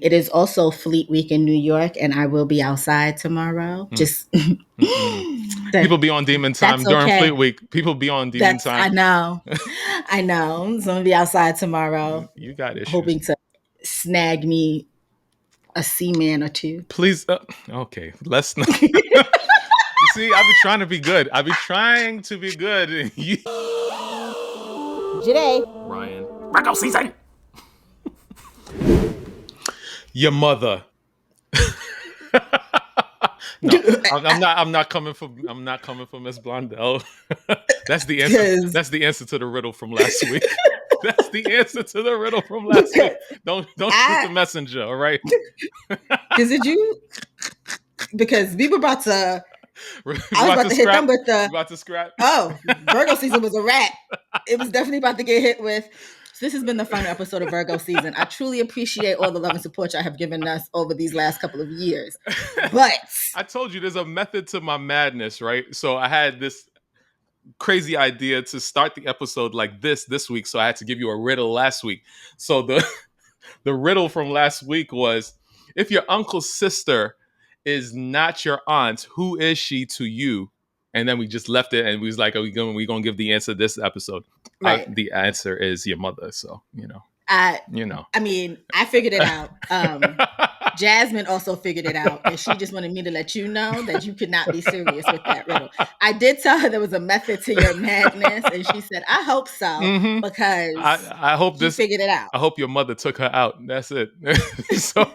It is also Fleet Week in New York, and I will be outside tomorrow. Just people be on demon time during Fleet Week. People be on demon time. I know. I know. So I'm gonna be outside tomorrow. You got issues. Hoping to snag me a seaman or two. Please. Okay. Let's not. See, I be trying to be good. Joyhdae. Ryan. Virgo season. Your mother. No, I'm not coming for Miss Blondell. That's the answer. That's the answer to the riddle from last week. That's the answer to the riddle from last week. Don't shoot the messenger, all right? Because we were about to. I was about to hit them with the. About to scrap. Oh, Virgo season was a wrap. It was definitely about to get hit with. So this has been the final episode of Virgo season. I truly appreciate all the love and support y'all have given us over these last couple of years. But I told you there's a method to my madness, right? So I had this crazy idea to start the episode like this week. So I had to give you a riddle last week. So the riddle from last week was, if your uncle's sister is not your aunt, who is she to you? And then we just left it, and we was like, "Are we gonna give the answer this episode?" Right. The answer is your mother. So I mean, I figured it out. Jasmine also figured it out, and she just wanted me to let you know that you could not be serious with that riddle. I did tell her there was a method to your madness, and she said, "I hope so," because I hope you figured it out. I hope your mother took her out. That's it. So,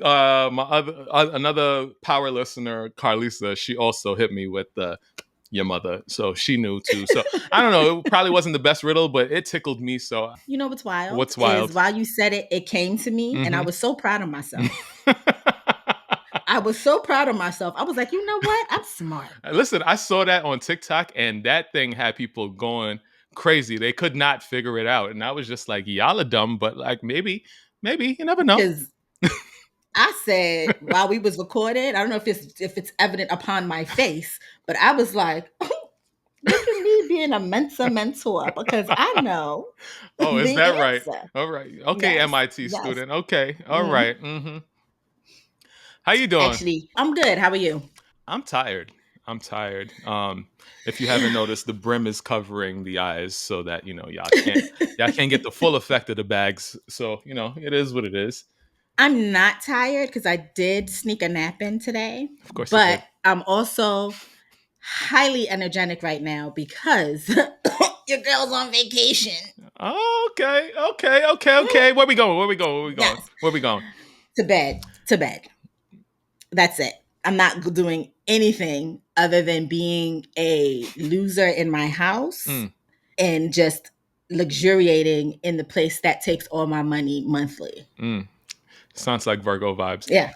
another power listener, Carlisa, she also hit me with your mother, so she knew too. So I don't know, it probably wasn't the best riddle, but it tickled me. So you know what's wild? What's wild? Is while you said it, it came to me, and I was so proud of myself. I was so proud of myself. I was like, you know what? I'm smart. Listen, I saw that on TikTok, and that thing had people going crazy. They could not figure it out, and I was just like, y'all are dumb, but like maybe you never know. I said while we was recording, I don't know if it's evident upon my face, but I was like, look at me being a mentor because I know. Oh, is that answer. Right? All right. Okay, yes. MIT student. Okay. All Mm-hmm. Right. Mm-hmm. How you doing? Actually, I'm good. How are you? I'm tired. If you haven't noticed, the brim is covering the eyes so that y'all can't get the full effect of the bags. So it is what it is. I'm not tired because I did sneak a nap in today. Of course, but I'm also highly energetic right now because your girl's on vacation. Oh, okay. Where we going? Yes. Where we going? To bed. That's it. I'm not doing anything other than being a loser in my house and just luxuriating in the place that takes all my money monthly. Sounds like Virgo vibes. Yeah.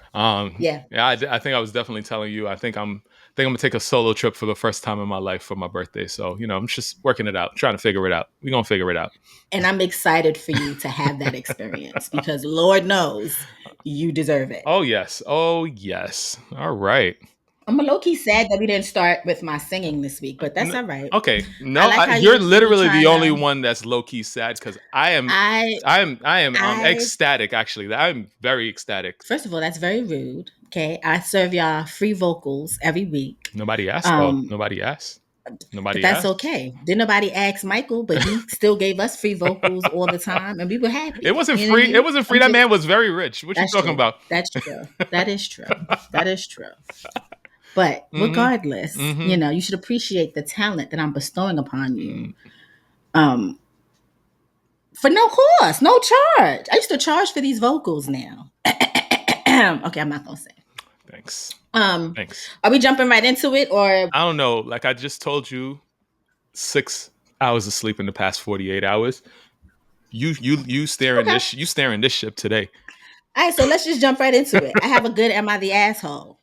Yeah. I think I was definitely telling you. I think I'm gonna take a solo trip for the first time in my life for my birthday. So I'm just working it out, trying to figure it out. We're gonna figure it out. And I'm excited for you to have that experience because Lord knows you deserve it. Oh yes. All right. I'm a low-key sad that we didn't start with my singing this week, but that's all right. Okay, no, you're literally the only one that's low-key sad because I am ecstatic. Actually, I'm very ecstatic. First of all, that's very rude. Okay, I serve y'all free vocals every week. Nobody asked. Nobody asked. But that's okay. Didn't nobody ask Michael, but he still gave us free vocals all the time, and we were happy. It wasn't free. It wasn't free. That man was very rich. What you talking about? That's true. That is true. But regardless, you should appreciate the talent that I'm bestowing upon you. For no cost, no charge. I used to charge for these vocals now. Okay, I'm not gonna say. Thanks. Thanks. Are we jumping right into it, or I don't know? Like I just told you, 6 hours of sleep in the past 48 hours. You staring this? You staring this ship today? All right, so let's just jump right into it. I have a good "Am I the Asshole?"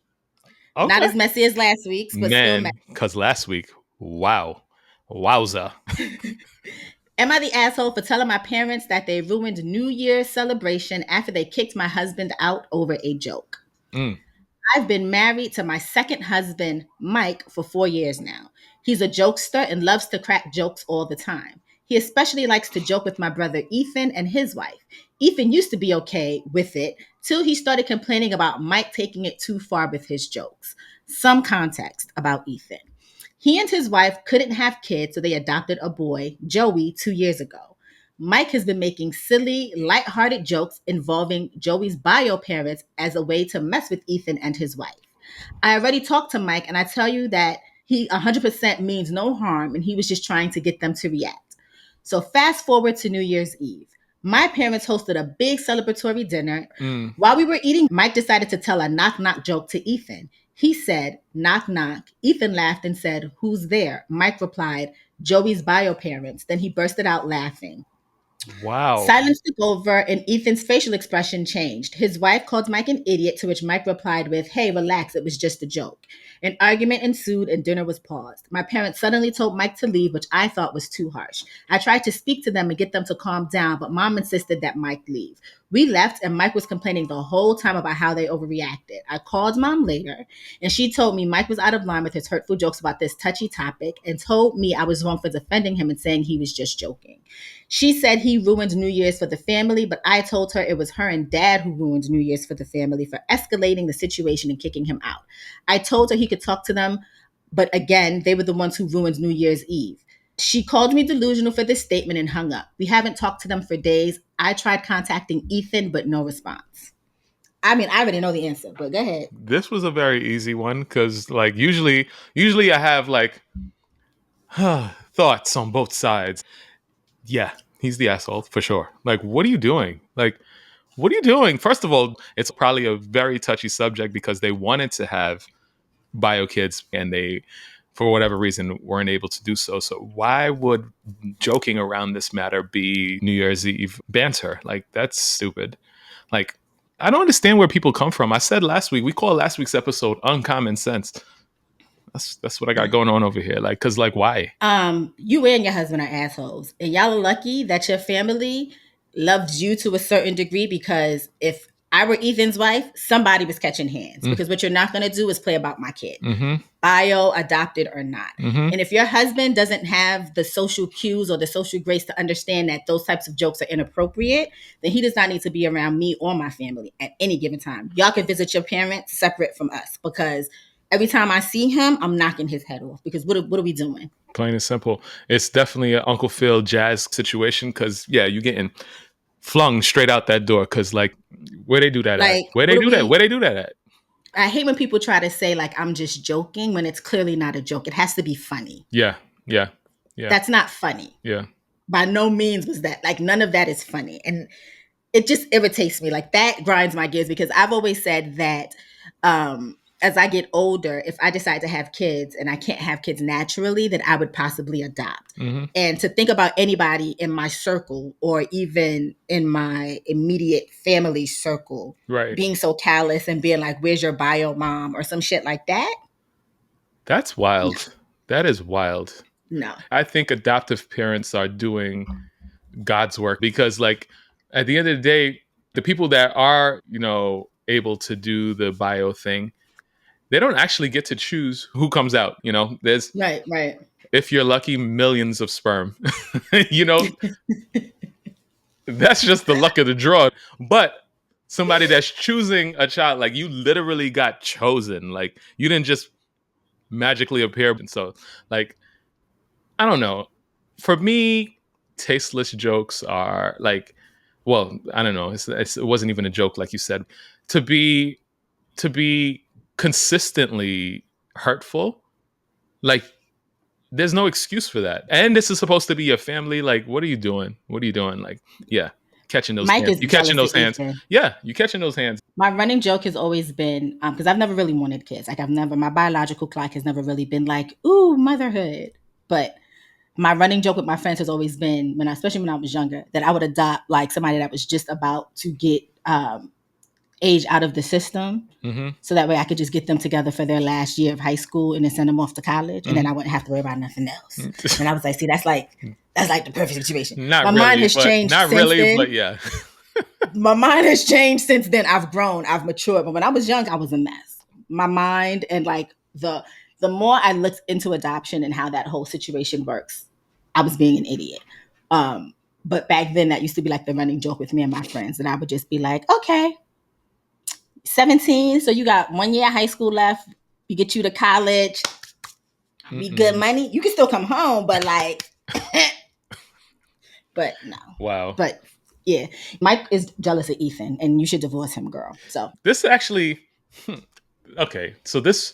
Okay. Not as messy as last week's, but still messy. Because last week, wowza. Am I the asshole for telling my parents that they ruined New Year's celebration after they kicked my husband out over a joke? I've been married to my second husband, Mike, for 4 years now. He's a jokester and loves to crack jokes all the time. He especially likes to joke with my brother Ethan and his wife. Ethan used to be okay with it till he started complaining about Mike taking it too far with his jokes. Some context about Ethan. He and his wife couldn't have kids, so they adopted a boy, Joey, 2 years ago. Mike has been making silly, lighthearted jokes involving Joey's bio parents as a way to mess with Ethan and his wife. I already talked to Mike, and I tell you that he 100% means no harm, and he was just trying to get them to react. So fast forward to New Year's Eve. My parents hosted a big celebratory dinner. While we were eating, Mike decided to tell a knock knock joke to Ethan. He said, knock knock. Ethan laughed and said, who's there? Mike replied, Joey's bio parents. Then he bursted out laughing. Wow. Silence took over and Ethan's facial expression changed. His wife called Mike an idiot, to which Mike replied with, hey, relax, it was just a joke. An argument ensued and dinner was paused. My parents suddenly told Mike to leave, which I thought was too harsh. I tried to speak to them and get them to calm down, but Mom insisted that Mike leave. We left and Mike was complaining the whole time about how they overreacted. I called Mom later and she told me Mike was out of line with his hurtful jokes about this touchy topic and told me I was wrong for defending him and saying he was just joking. She said he ruined New Year's for the family, but I told her it was her and Dad who ruined New Year's for the family for escalating the situation and kicking him out. I told her he could talk to them, but again, they were the ones who ruined New Year's Eve. She called me delusional for this statement and hung up. We haven't talked to them for days. I tried contacting Ethan, but no response. I mean, I already know the answer, but go ahead. This was a very easy one because, like, usually I have like thoughts on both sides. Yeah, he's the asshole for sure. Like, what are you doing? Like, what are you doing? First of all, it's probably a very touchy subject because they wanted to have bio kids and they, for whatever reason, weren't able to do so. So why would joking around this matter be New Year's Eve banter? Like, that's stupid. Like, I don't understand where people come from. I said last week, we called last week's episode Uncommon Sense. That's what I got going on over here. Like, cause like, why? You and your husband are assholes, and y'all are lucky that your family loved you to a certain degree. Because if I were Ethan's wife, somebody was catching hands. Because what you're not going to do is play about my kid, bio, adopted or not. And if your husband doesn't have the social cues or the social grace to understand that those types of jokes are inappropriate, then he does not need to be around me or my family at any given time. Y'all can visit your parents separate from us, because every time I see him, I'm knocking his head off. Because what are we doing? Plain and simple. It's definitely an Uncle Phil jazz situation. Because yeah, you're getting flung straight out that door. Because like, where they do that Like, at? Where they do that? Where they do that at? I hate when people try to say like I'm just joking when it's clearly not a joke. It has to be funny. Yeah. That's not funny. Yeah. By no means was that. Like, none of that is funny. And it just irritates me. Like, that grinds my gears, because I've always said that as I get older, if I decide to have kids and I can't have kids naturally, then I would possibly adopt. And to think about anybody in my circle or even in my immediate family circle being so callous and being like, where's your bio mom or some shit like that? That's wild. No. That is wild. No. I think adoptive parents are doing God's work, because like at the end of the day, the people that are, you know, able to do the bio thing, they don't actually get to choose who comes out. You know, there's right. If you're lucky, millions of sperm, you know, that's just the luck of the draw. But somebody that's choosing a child, like you literally got chosen, like you didn't just magically appear. And so like, I don't know. For me, tasteless jokes are like, well, I don't know. It wasn't even a joke, like you said. To be consistently hurtful, like there's no excuse for that. And this is supposed to be your family. Like, what are you doing? Like, yeah, catching those Mike hands. You catching those hands. Ethan. Yeah, you catching those hands. My running joke has always been, because I've never really wanted kids. Like my biological clock has never really been like, ooh, motherhood. But my running joke with my friends has always been, especially when I was younger, that I would adopt like somebody that was just about to get age out of the system. So that way I could just get them together for their last year of high school and then send them off to college. And then I wouldn't have to worry about nothing else. And I was like, see, that's like the perfect situation. My mind has changed since then. But yeah. My mind has changed since then. I've grown, I've matured. But when I was young, I was a mess. My mind and like the more I looked into adoption and how that whole situation works, I was being an idiot. But back then, that used to be like the running joke with me and my friends. And I would just be like, okay, 17. So you got 1 year of high school left. You get you to college. Be good money. You can still come home, but like, but no. Wow. But yeah, Mike is jealous of Ethan, and you should divorce him, girl. So this actually, okay. So this,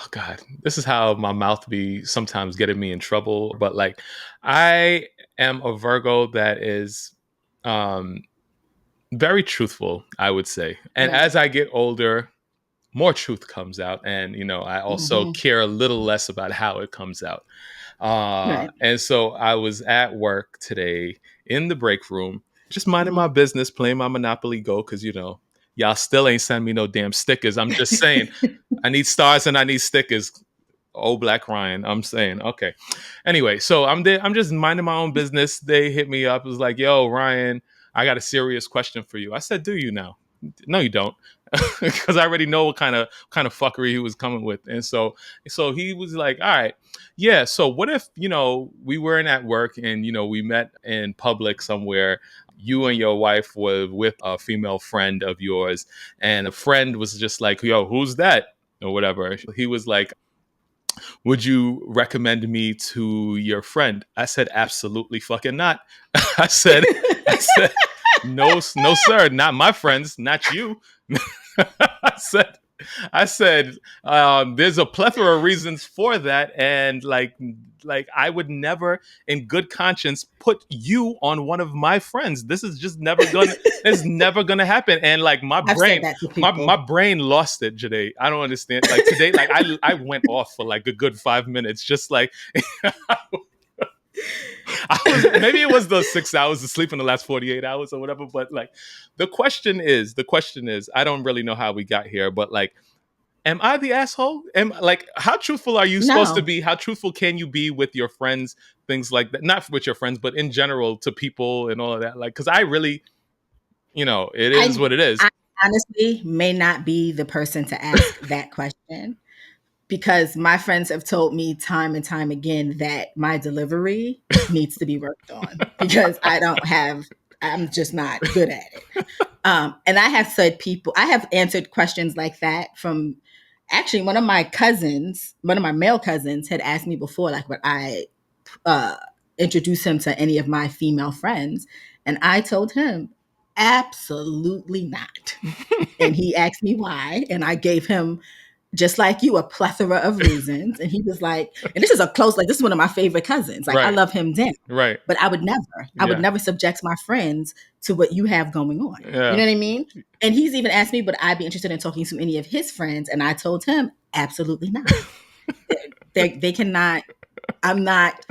God, this is how my mouth be sometimes getting me in trouble. But like, I am a Virgo that is very truthful, I would say. And as I get older, more truth comes out. And, you know, I also care a little less about how it comes out. And so I was at work today in the break room, just minding my business, playing my Monopoly Go, because, you know, y'all still ain't send me no damn stickers. I'm just saying, I need stars and I need stickers. Oh, Black Ryan. I'm saying, okay. Anyway, so I'm there. I'm just minding my own business. They hit me up. It was like, yo, Ryan, I got a serious question for you. I said, do you now? No, you don't. Because I already know what kind of fuckery he was coming with. And so he was like, all right, yeah. So what if, you know, we weren't at work and, you know, we met in public somewhere. You and your wife were with a female friend of yours, and a friend was just like, yo, who's that? Or whatever. He was like, would you recommend me to your friend? I said, absolutely fucking not. I said, no, sir, not my friends, not you. I said, there's a plethora of reasons for that, and like I would never, in good conscience, put you on one of my friends. This is just never gonna, it's never gonna happen. And like my brain lost it, Joyhdae. I don't understand. Like today, like I went off for like a good 5 minutes, just like. Maybe it was the 6 hours of sleep in the last 48 hours or whatever. But like, the question is, I don't really know how we got here, but like, am I the asshole? How truthful are you supposed to be? How truthful can you be with your friends? Things like that, not with your friends, but in general to people and all of that. Like, because I really, you know, it is what it is. I honestly may not be the person to ask that question. Because my friends have told me time and time again that my delivery needs to be worked on because I'm just not good at it. And I have answered questions like that from actually one of my male cousins had asked me before, like, would I introduce him to any of my female friends? And I told him, absolutely not. And he asked me why, and I gave him, just like you, a plethora of reasons. And he was like, and this is this is one of my favorite cousins. Like, I love him then. Right. But I would never subject my friends to what you have going on. Yeah. You know what I mean? And he's even asked me, would I be interested in talking to any of his friends? And I told him, absolutely not. They cannot, I'm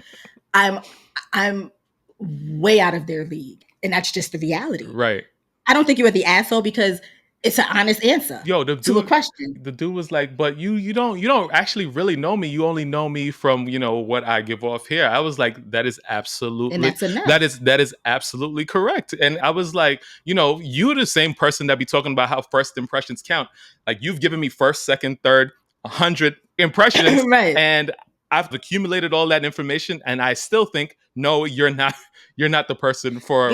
way out of their league. And that's just the reality. Right. I don't think you were the asshole because it's an honest answer to a question. The dude was like, but you don't actually really know me. You only know me from, you know, what I give off here. I was like, that is absolutely, and that's enough. That is absolutely correct. And I was like, you know, you're the same person that be talking about how first impressions count. Like, you've given me first, second, third, 100 impressions. Right. And I've accumulated all that information, and I still think, no, you're not the person for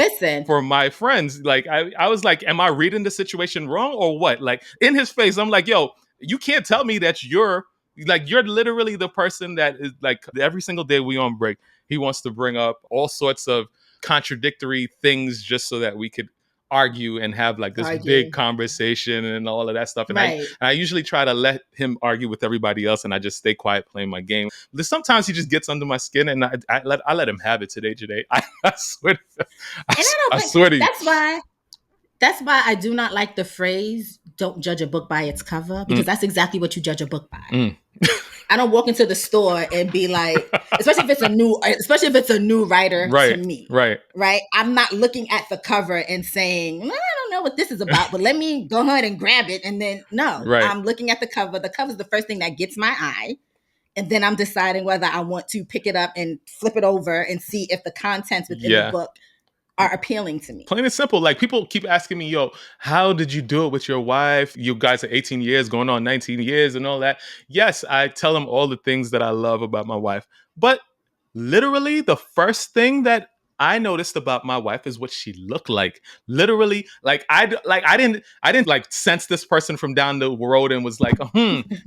my friends. Like, I was like, am I reading the situation wrong or what? Like, in his face, I'm like, yo, you can't tell me that you're literally the person that is like, every single day we on break, he wants to bring up all sorts of contradictory things just so that we could argue and have like this big conversation and all of that stuff. And I usually try to let him argue with everybody else, and I just stay quiet playing my game. But sometimes he just gets under my skin, and I let him have it today. I swear. I swear to you. That's why I do not like the phrase "don't judge a book by its cover," because that's exactly what you judge a book by. I don't walk into the store and be like, especially if it's a new writer to me. Right. I'm not looking at the cover and saying, I don't know what this is about, but let me go ahead and grab it. And then I'm looking at the cover. The cover is the first thing that gets my eye. And then I'm deciding whether I want to pick it up and flip it over and see if the contents within the book are appealing to me. Plain and simple. Like, people keep asking me, yo, how did you do it with your wife? You guys are 18 years, going on 19 years and all that. Yes, I tell them all the things that I love about my wife. But literally the first thing that I noticed about my wife is what she looked like. Literally, I didn't sense this person from down the road and was like,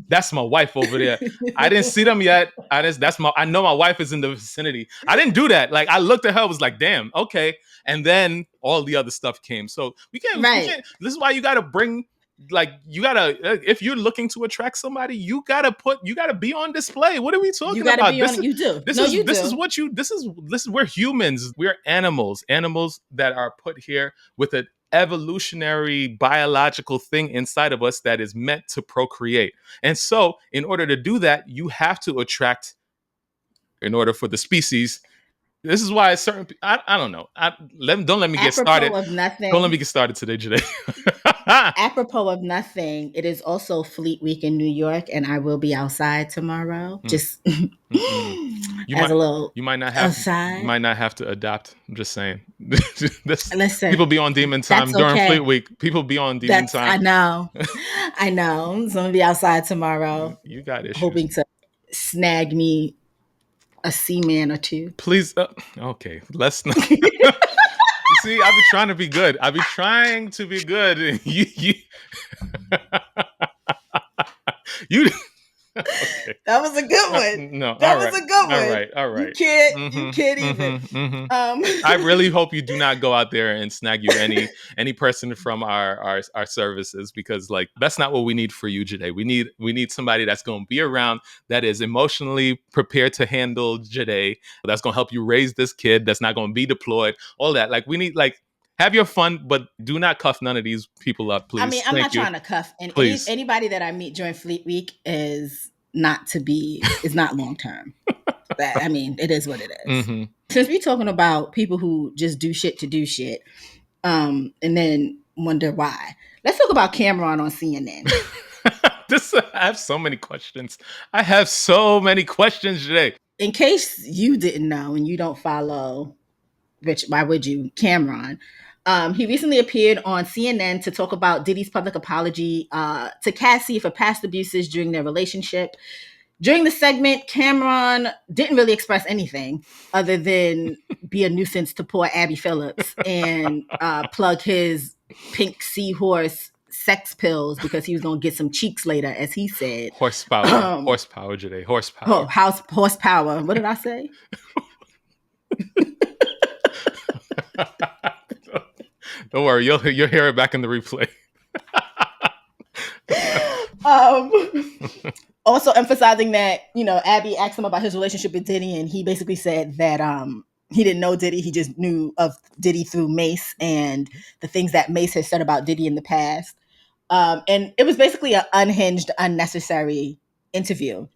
that's my wife over there. I didn't see them yet. I know my wife is in the vicinity. I didn't do that. Like, I looked at her, was like, damn, okay. And then all the other stuff came. So we can't. This is why you got to bring. Like, you gotta, if you're looking to attract somebody, you gotta be on display. What are we talking about? You do. We're humans. We're animals that are put here with an evolutionary biological thing inside of us that is meant to procreate. And so in order to do that, you have to attract, in order for the species. This is why I don't know. Don't let me get started. Don't let me get started today, Joyhdae. Apropos of nothing, it is also Fleet Week in New York, and I will be outside tomorrow. Just you might not have to adapt. I'm just saying. Listen, people be on demon time during Fleet Week. People be on demon time. I know. So I'm gonna be outside tomorrow. You got issues. Hoping to snag me a seaman or two. Please. Okay, let's not. See, I be trying to be good. You okay. That was a good one. No, that was a good one. All right. You can't even. I really hope you do not go out there and snag you any person from our services, because like that's not what we need for you today. We need somebody that's going to be around, that is emotionally prepared to handle Joyhdae, that's going to help you raise this kid, that's not going to be deployed, all that. Like, we need, like, have your fun, but do not cuff none of these people up, please. I mean, I'm not trying to cuff anybody that I meet during Fleet Week is not long term. I mean, it is what it is. Mm-hmm. Since we're talking about people who just do shit to do shit, and then wonder why, let's talk about Cameron on CNN. I have so many questions. Today. In case you didn't know and you don't follow, Rich, why would you? Cameron. He recently appeared on CNN to talk about Diddy's public apology to Cassie for past abuses during their relationship. During the segment, Cameron didn't really express anything other than be a nuisance to poor Abby Phillips and plug his pink seahorse sex pills because he was going to get some cheeks later, as he said. Horsepower, Joyhdae. Horsepower. Horsepower. What did I say? Don't worry, you'll hear it back in the replay. Also emphasizing that, Abby asked him about his relationship with Diddy, and he basically said that he didn't know Diddy. He just knew of Diddy through Mace and the things that Mace has said about Diddy in the past. And it was basically an unhinged, unnecessary interview.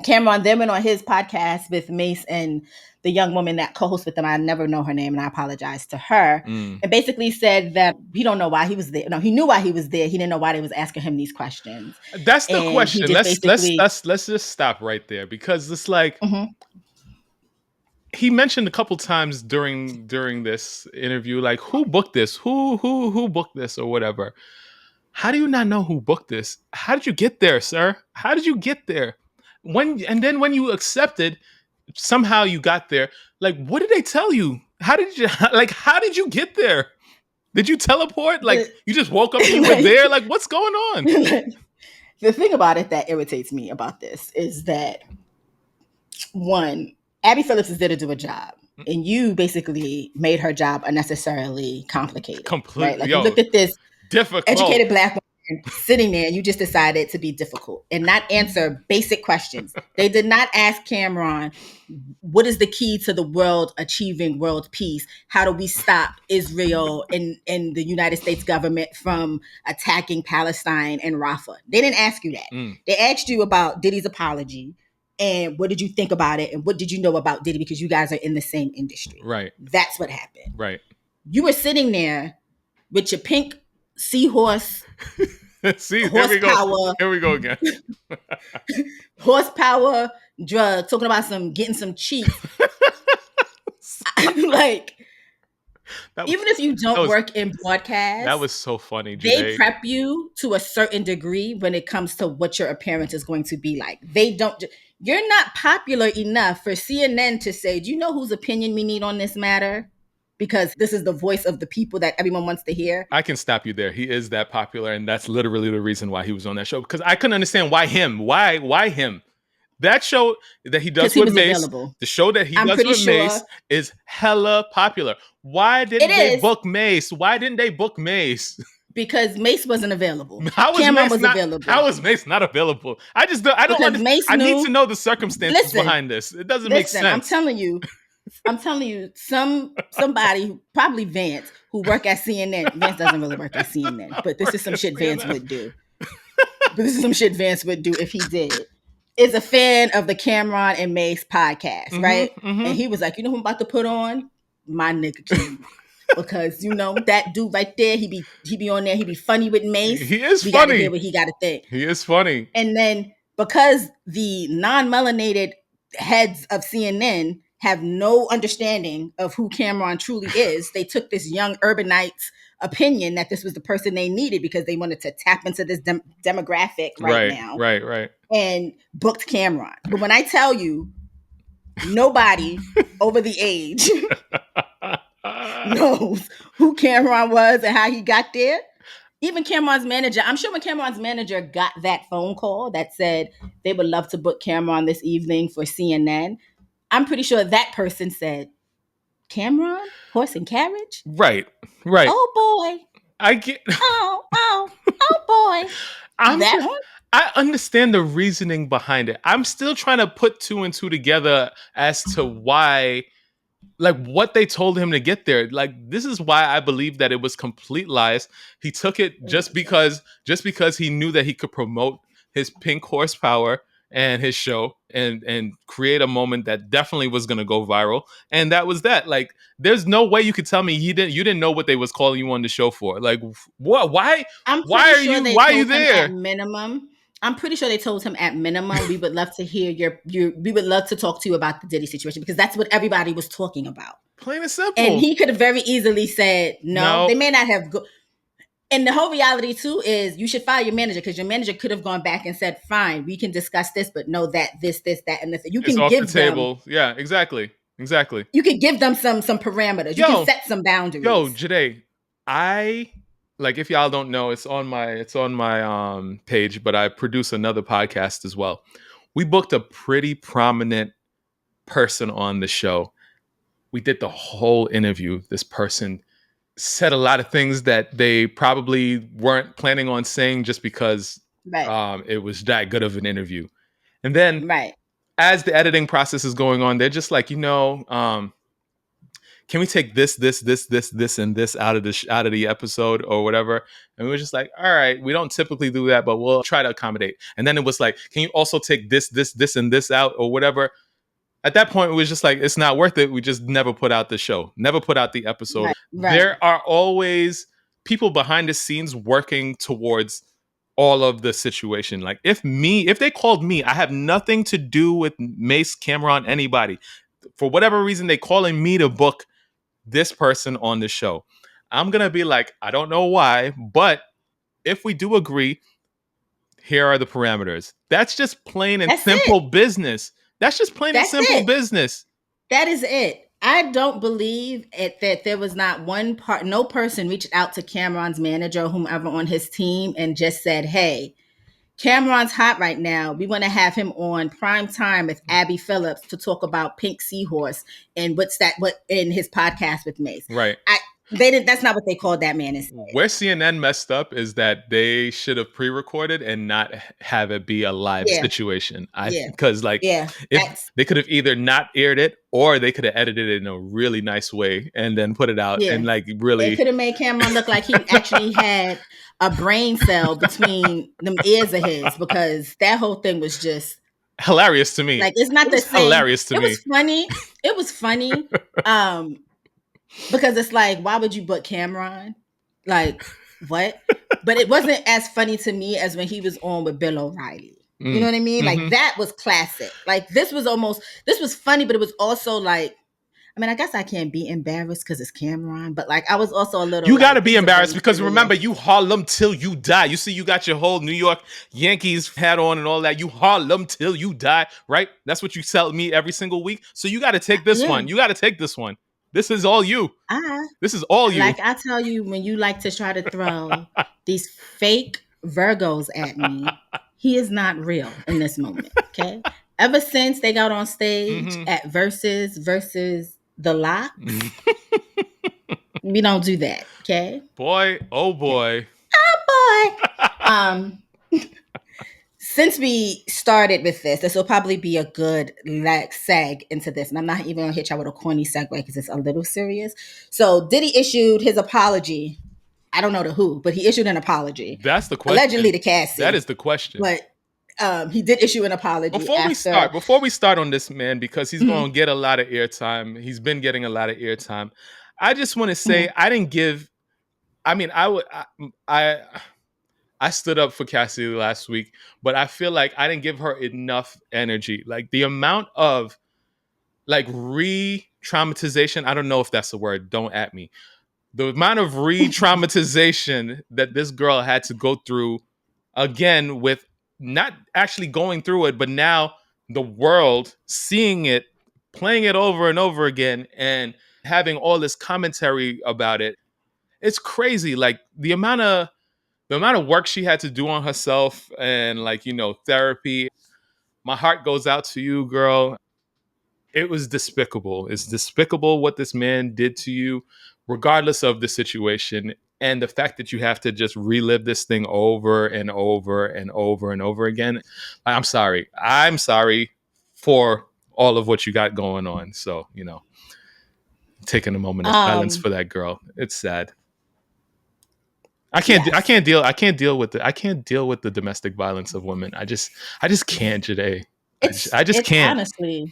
Cameron then went on his podcast with Mace and the young woman that co-hosts with them. I never know her name, and I apologize to her. And basically said that he don't know why he was there. No, he knew why he was there. He didn't know why they was asking him these questions. That's the question. Let's just stop right there, because it's like he mentioned a couple times during this interview, like, who booked this? Who booked this or whatever. How do you not know who booked this? How did you get there, sir? How did you get there? When you accepted, somehow you got there. Like, what did they tell you? How did you get there? Did you teleport? Like, you just woke up and you were there? Like, what's going on? The thing about it that irritates me about this is that, one, Abby Phillips is there to do a job, and you basically made her job unnecessarily complicated. Completely. Right? Like, you looked at this difficult educated Black woman sitting there, and you just decided to be difficult and not answer basic questions. They did not ask Cameron, what is the key to the world achieving world peace? How do we stop Israel and the United States government from attacking Palestine and Rafah? They didn't ask you that. They asked you about Diddy's apology and what did you think about it and what did you know about Diddy, because you guys are in the same industry. Right. That's what happened. Right. You were sitting there with your pink seahorse. See, horsepower. Here we go again. Horsepower drug, talking about getting some cheeks. Like, Even if you don't work in broadcast, that was so funny. They Joyhdae. prep you to a certain degree when it comes to what your appearance is going to be like. They don't. You're not popular enough for CNN to say, "Do you know whose opinion we need on this matter?" Because this is the voice of the people that everyone wants to hear. I can stop you there. He is that popular, and that's literally the reason why he was on that show. Because I couldn't understand why him. Why him? That show that he does with Mace, available. the show that he does with Mace is hella popular. Why didn't they book Mace? Why didn't they book Mace? Because Mace wasn't available. Cameron was available. How is Mace not available? I don't understand. I need to know the circumstances behind this. It doesn't make sense. I'm telling you, somebody, probably Vance, who work at CNN. Vance doesn't really work at CNN, but this is some shit Vance would do. If he did. Is a fan of the Cameron and Mace podcast, right? And he was like, you know who I'm about to put on? My nigga King. Because that dude right there, he be on there, he be funny with Mace. He is we funny. Gotta hear what he gotta think. He is funny. And then because the non-melanated heads of CNN have no understanding of who Cameron truly is, they took this young urbanite's opinion that this was the person they needed because they wanted to tap into this demographic right now. Right. And booked Cameron. But when I tell you, nobody over the age knows who Cameron was and how he got there. Even Cameron's manager, I'm sure when Cameron's manager got that phone call that said they would love to book Cameron this evening for CNN, I'm pretty sure that person said, Cameron? Horse and carriage? Right. Oh, boy. I get... Oh, boy. I understand the reasoning behind it. I'm still trying to put two and two together as to why... like what they told him to get there. Like, this is why I believe that it was complete lies. He took it just because he knew that he could promote his pink horsepower and his show and create a moment that definitely was going to go viral. And that was that. Like, there's no way you could tell me you didn't know what they was calling you on the show for. Like, what? Why are you there? At minimum, I'm pretty sure they told him at minimum, we would love to hear we would love to talk to you about the Diddy situation, because that's what everybody was talking about. Plain and simple. And he could have very easily said, no. They may not have. And the whole reality too is you should fire your manager, because your manager could have gone back and said, fine, we can discuss this, but no, that, this, that, and this. You can give the table. Yeah, exactly. You can give them some parameters. You can set some boundaries. Joyhdae, like, if y'all don't know, it's on my page, but I produce another podcast as well. We booked a pretty prominent person on the show. We did the whole interview. This person said a lot of things that they probably weren't planning on saying just because it was that good of an interview. And then as the editing process is going on, they're just like, can we take this, and this out of the episode or whatever? And we were just like, all right, we don't typically do that, but we'll try to accommodate. And then it was like, can you also take this, and this out or whatever? At that point, it was just like, it's not worth it. We just never put out the show, never put out the episode. Right. There are always people behind the scenes working towards all of the situation. Like, if they called me, I have nothing to do with Mace, Cameron, anybody. For whatever reason, they calling me to book this person on the show, I'm gonna be like, I don't know why, but if we do agree, here are the parameters. That's just plain and simple business. That's just plain and simple business. That is it. I don't believe that there was not no person reached out to Cameron's manager or whomever on his team and just said, hey, Cameron's hot right now. We want to have him on prime time with Abby Phillips to talk about Pink Seahorse and what in his podcast with Mace. Right. That's not what they called that man. Where CNN messed up is that they should have pre-recorded and not have it be a live situation. Because if they could have either not aired it or they could have edited it in a really nice way and then put it out and really. They could have made Cameron look like he actually had a brain cell between them ears of his, because that whole thing was just hilarious to me. Like, it's not the same. Hilarious to me. It was funny. Because it's like, why would you book Cameron? Like, what? But it wasn't as funny to me as when he was on with Bill O'Reilly. You know what I mean? Like, that was classic. Like, this was funny, but it was also like, mean, I guess I can't be embarrassed because it's Cameron, but like I was also a little You got like, to this be is a embarrassed very because remember, serious. you Harlem till you die. You see, you got your whole New York Yankees hat on and all that. You Harlem till you die, right? That's what you tell me every single week. So you got to take this Yeah. one. You got to take this one. This is all you. I This is all you. like I tell you, when you like to try to throw these fake Virgos at me, he is not real in this moment. Okay. Ever since they got on stage Mm-hmm. at versus the locks, we don't do that. Okay. Boy, oh Okay. boy. Oh boy. Since we started with this will probably be a good like seg into this. And I'm not even gonna hit y'all with a corny segue because it's a little serious. So Diddy issued his apology. I don't know to who, but he issued an apology. That's the Allegedly question. to That Cassie. is the question. But he did issue an apology after. Before we start on this man, because he's going to get a lot of airtime. He's been getting a lot of airtime. I just want to say I didn't give. I mean, I stood up for Cassie last week, but I feel like I didn't give her enough energy. Like the amount of like re-traumatization. I don't know if that's the word. Don't at me. The amount of re-traumatization that this girl had to go through again with not actually going through it, but now the world seeing it, playing it over and over again, and having all this commentary about it. It's crazy. Like the amount of work she had to do on herself and like, therapy. My heart goes out to you, girl. It was despicable. It's despicable what this man did to you, regardless of the situation. And the fact that you have to just relive this thing over and over and over and over again. I'm sorry. I'm sorry for all of what you got going on. So, taking a moment of silence for that girl. It's sad. Yes. I can't deal with the domestic violence of women. I just can't today. I just It's can't. honestly,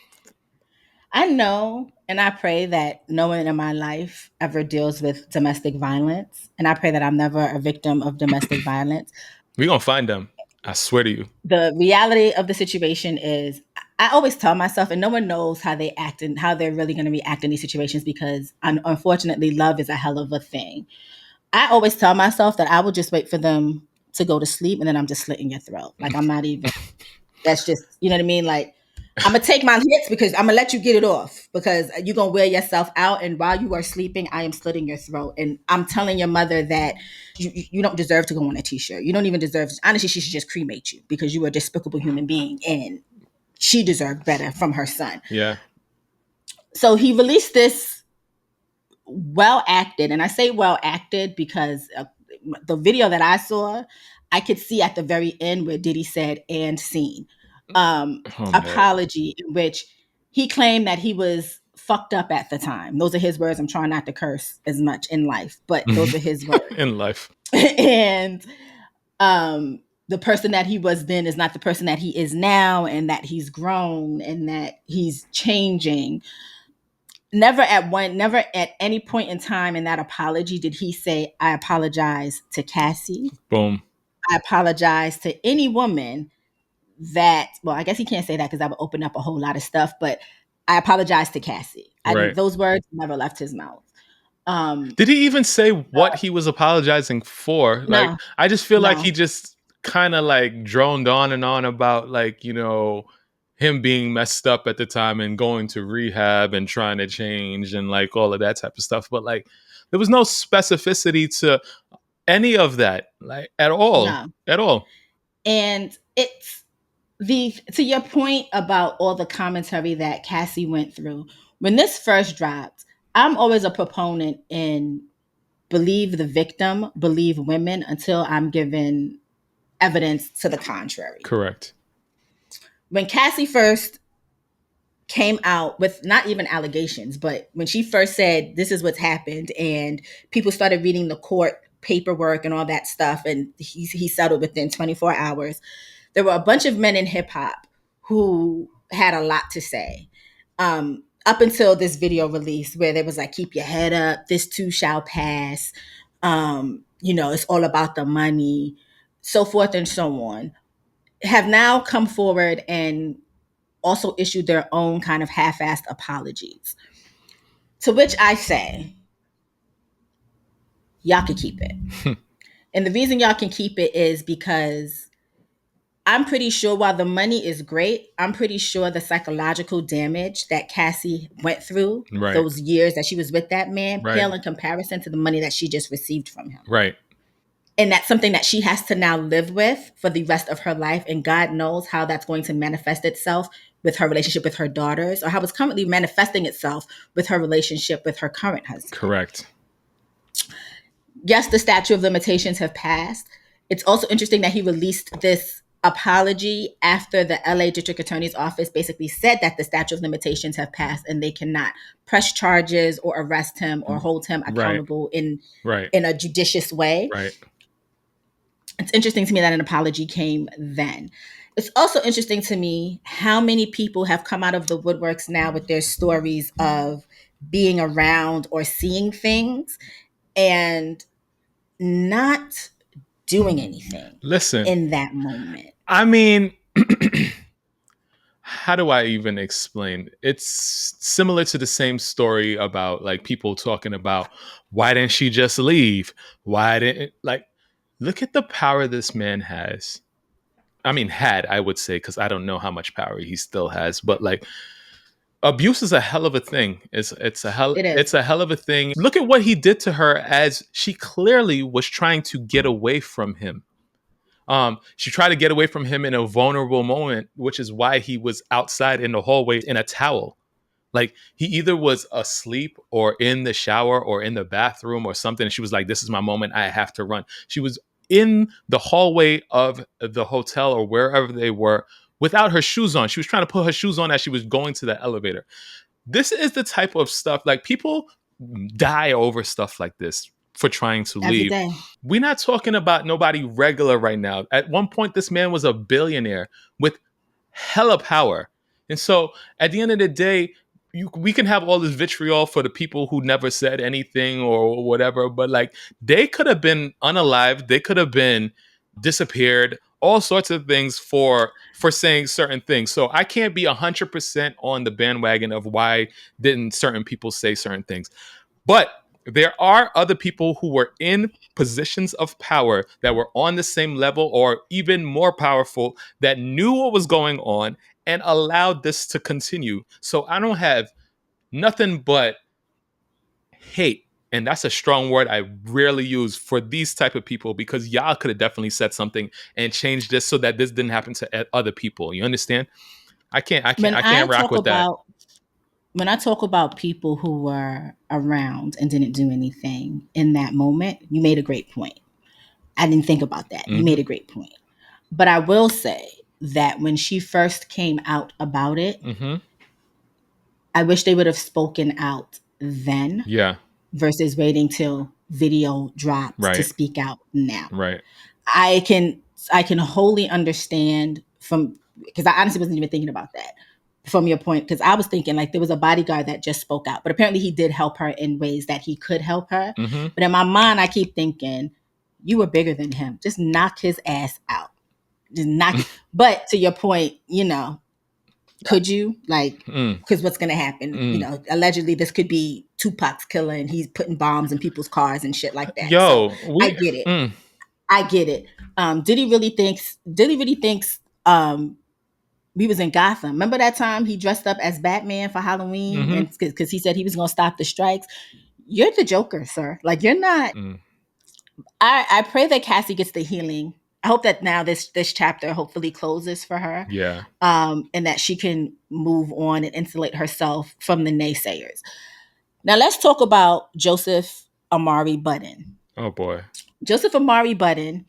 I know and I pray that no one in my life ever deals with domestic violence. And I pray that I'm never a victim of domestic violence. We're gonna find them. I swear to you. The reality of the situation is I always tell myself, and no one knows how they act and how they're really going to react in these situations because unfortunately, love is a hell of a thing. I always tell myself that I will just wait for them to go to sleep and then I'm just slitting your throat. Like I'm not even, that's just, you know what I mean? Like I'm gonna take my hits because I'm gonna let you get it off because you're gonna wear yourself out. And while you are sleeping, I am slitting your throat. And I'm telling your mother that you don't deserve to go on a t-shirt. You don't even deserve. Honestly, she should just cremate you because you are a despicable human being, and she deserved better from her son. Yeah. So he released this well acted, and I say well acted because the video that I saw, I could see at the very end where Diddy said "and scene." Oh man. Apology in which he claimed that he was fucked up at the time. Those are his words. I'm trying not to curse as much in life, but those are his words. In life. And the person that he was then is not the person that he is now, and that he's grown and that he's changing. Never at any point in time in that apology did he say, I apologize to Cassie. Boom. I apologize to any woman that, well, I guess he can't say that because that would open up a whole lot of stuff, but I apologize to Cassie. Right. Those words never left his mouth. Did he even say what he was apologizing for? Like, No, I just feel like no, he just kind of like droned on and on about like, him being messed up at the time and going to rehab and trying to change and like all of that type of stuff. But like, there was no specificity to any of that, like at all, no. at all. And it's to your point about all the commentary that Cassie went through. When this first dropped, I'm always a proponent in believe the victim, believe women until I'm given evidence to the contrary. Correct. When Cassie first came out with not even allegations, but when she first said this is what's happened, and people started reading the court paperwork and all that stuff, and he settled within 24 hours, there were a bunch of men in hip hop who had a lot to say. Up until this video release where there was like, keep your head up, this too shall pass. It's all about the money, so forth and so on, have now come forward and also issued their own kind of half-assed apologies. To which I say, y'all can keep it. And the reason y'all can keep it is because I'm pretty sure while the money is great, I'm pretty sure the psychological damage that Cassie went through Right. those years that she was with that man Right. pale in comparison to the money that she just received from him. Right. And that's something that she has to now live with for the rest of her life. And God knows how that's going to manifest itself with her relationship with her daughters, or how it's currently manifesting itself with her relationship with her current husband. Correct. Yes, the statute of limitations have passed. It's also interesting that he released this apology after the LA District Attorney's Office basically said that the statute of limitations have passed and they cannot press charges or arrest him or hold him accountable in a judicious way. Right. It's interesting to me that an apology came then. It's also interesting to me how many people have come out of the woodworks now with their stories of being around or seeing things and not doing anything. Listen, in that moment. I mean, how do I even explain? It's similar to the same story about like people talking about why didn't she just leave? Why didn't like look at the power this man has. I mean, I would say, because I don't know how much power he still has, but like abuse is a hell of a thing. It's a hell of a thing. Look at what he did to her as she clearly was trying to get away from him. She tried to get away from him in a vulnerable moment, which is why he was outside in the hallway in a towel. Like he either was asleep or in the shower or in the bathroom or something. And she was like, this is my moment. I have to run. She was in the hallway of the hotel or wherever they were without her shoes on. She was trying to put her shoes on as she was going to the elevator. This is the type of stuff like people die over stuff like this for trying to leave. We're not talking about nobody regular right now. At one point, this man was a billionaire with hella power. And so at the end of the day, we can have all this vitriol for the people who never said anything or whatever, but like they could have been unalived, they could have been disappeared, all sorts of things for saying certain things. So I can't be 100% on the bandwagon of why didn't certain people say certain things. But there are other people who were in positions of power that were on the same level or even more powerful that knew what was going on and allowed this to continue. So I don't have nothing but hate. And that's a strong word I rarely use for these type of people because y'all could have definitely said something and changed this so that this didn't happen to other people. You understand? I can't rock with that. When I talk about people who were around and didn't do anything in that moment, you made a great point. I didn't think about that. Mm-hmm. You made a great point. But I will say that when she first came out about it, mm-hmm. I wish they would have spoken out then. Yeah. Versus waiting till video drops to speak out now. Right. I can wholly understand because I honestly wasn't even thinking about that from your point, because I was thinking like there was a bodyguard that just spoke out, but apparently he did help her in ways that he could help her. Mm-hmm. But in my mind, I keep thinking, you were bigger than him. Just knock his ass out. Just knock. But to your point, could you because what's going to happen? Allegedly this could be Tupac's killer and he's putting bombs in people's cars and shit like that. I get it. I get it. Diddy really thinks we was in Gotham. Remember that time he dressed up as Batman for Halloween mm-hmm. and because he said he was going to stop the strikes? You're the Joker, sir. Like you're not. I pray that Cassie gets the healing. I hope that now this chapter hopefully closes for her. Yeah. And that she can move on and insulate herself from the naysayers. Now let's talk about Joseph Amari Budden. Oh boy. Joseph Amari Budden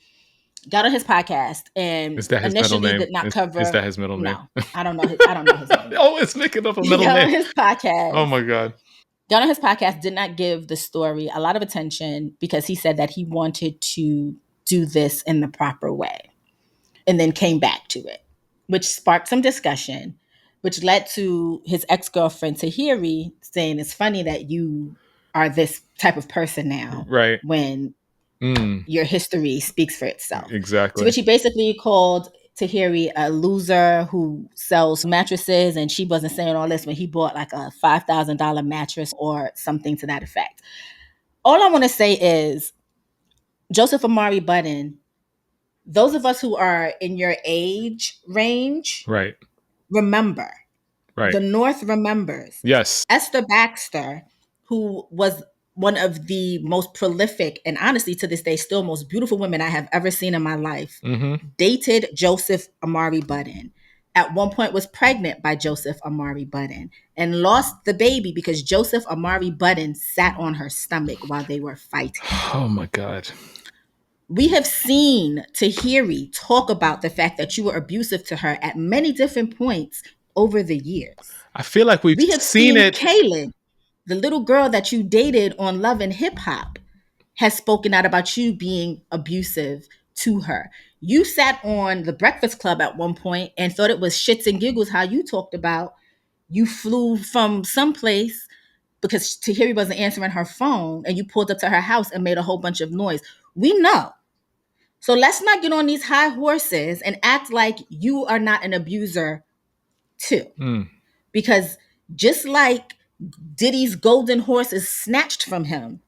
got on his podcast and is that his initially middle name? Did not cover. Is that his middle name? No, I don't know his name. Oh, it's making up a middle name. Got on his podcast. Oh my God. Got on his podcast, did not give the story a lot of attention because he said that he wanted to do this in the proper way and then came back to it, which sparked some discussion, which led to his ex-girlfriend Tahiri saying it's funny that you are this type of person now, right? When your history speaks for itself. Exactly. So which he basically called Tahiri a loser who sells mattresses, and she wasn't saying all this when he bought like a $5,000 mattress or something to that effect. All I want to say is, Joseph Amari Budden, those of us who are in your age range, Right. remember. Right. The North remembers. Yes. Esther Baxter, who was one of the most prolific and honestly to this day still most beautiful women I have ever seen in my life, dated Joseph Amari Budden. At one point was pregnant by Joseph Amari Budden and lost the baby because Joseph Amari Budden sat on her stomach while they were fighting. Oh my God. We have seen Tahiri talk about the fact that you were abusive to her at many different points over the years. I feel like we have seen it. Kaylin, the little girl that you dated on Love and Hip Hop, has spoken out about you being abusive to her. You sat on the Breakfast Club at one point and thought it was shits and giggles how you talked about you flew from someplace because Tahiri wasn't answering her phone and you pulled up to her house and made a whole bunch of noise. We know. So let's not get on these high horses and act like you are not an abuser too. Because just like Diddy's golden horse is snatched from him,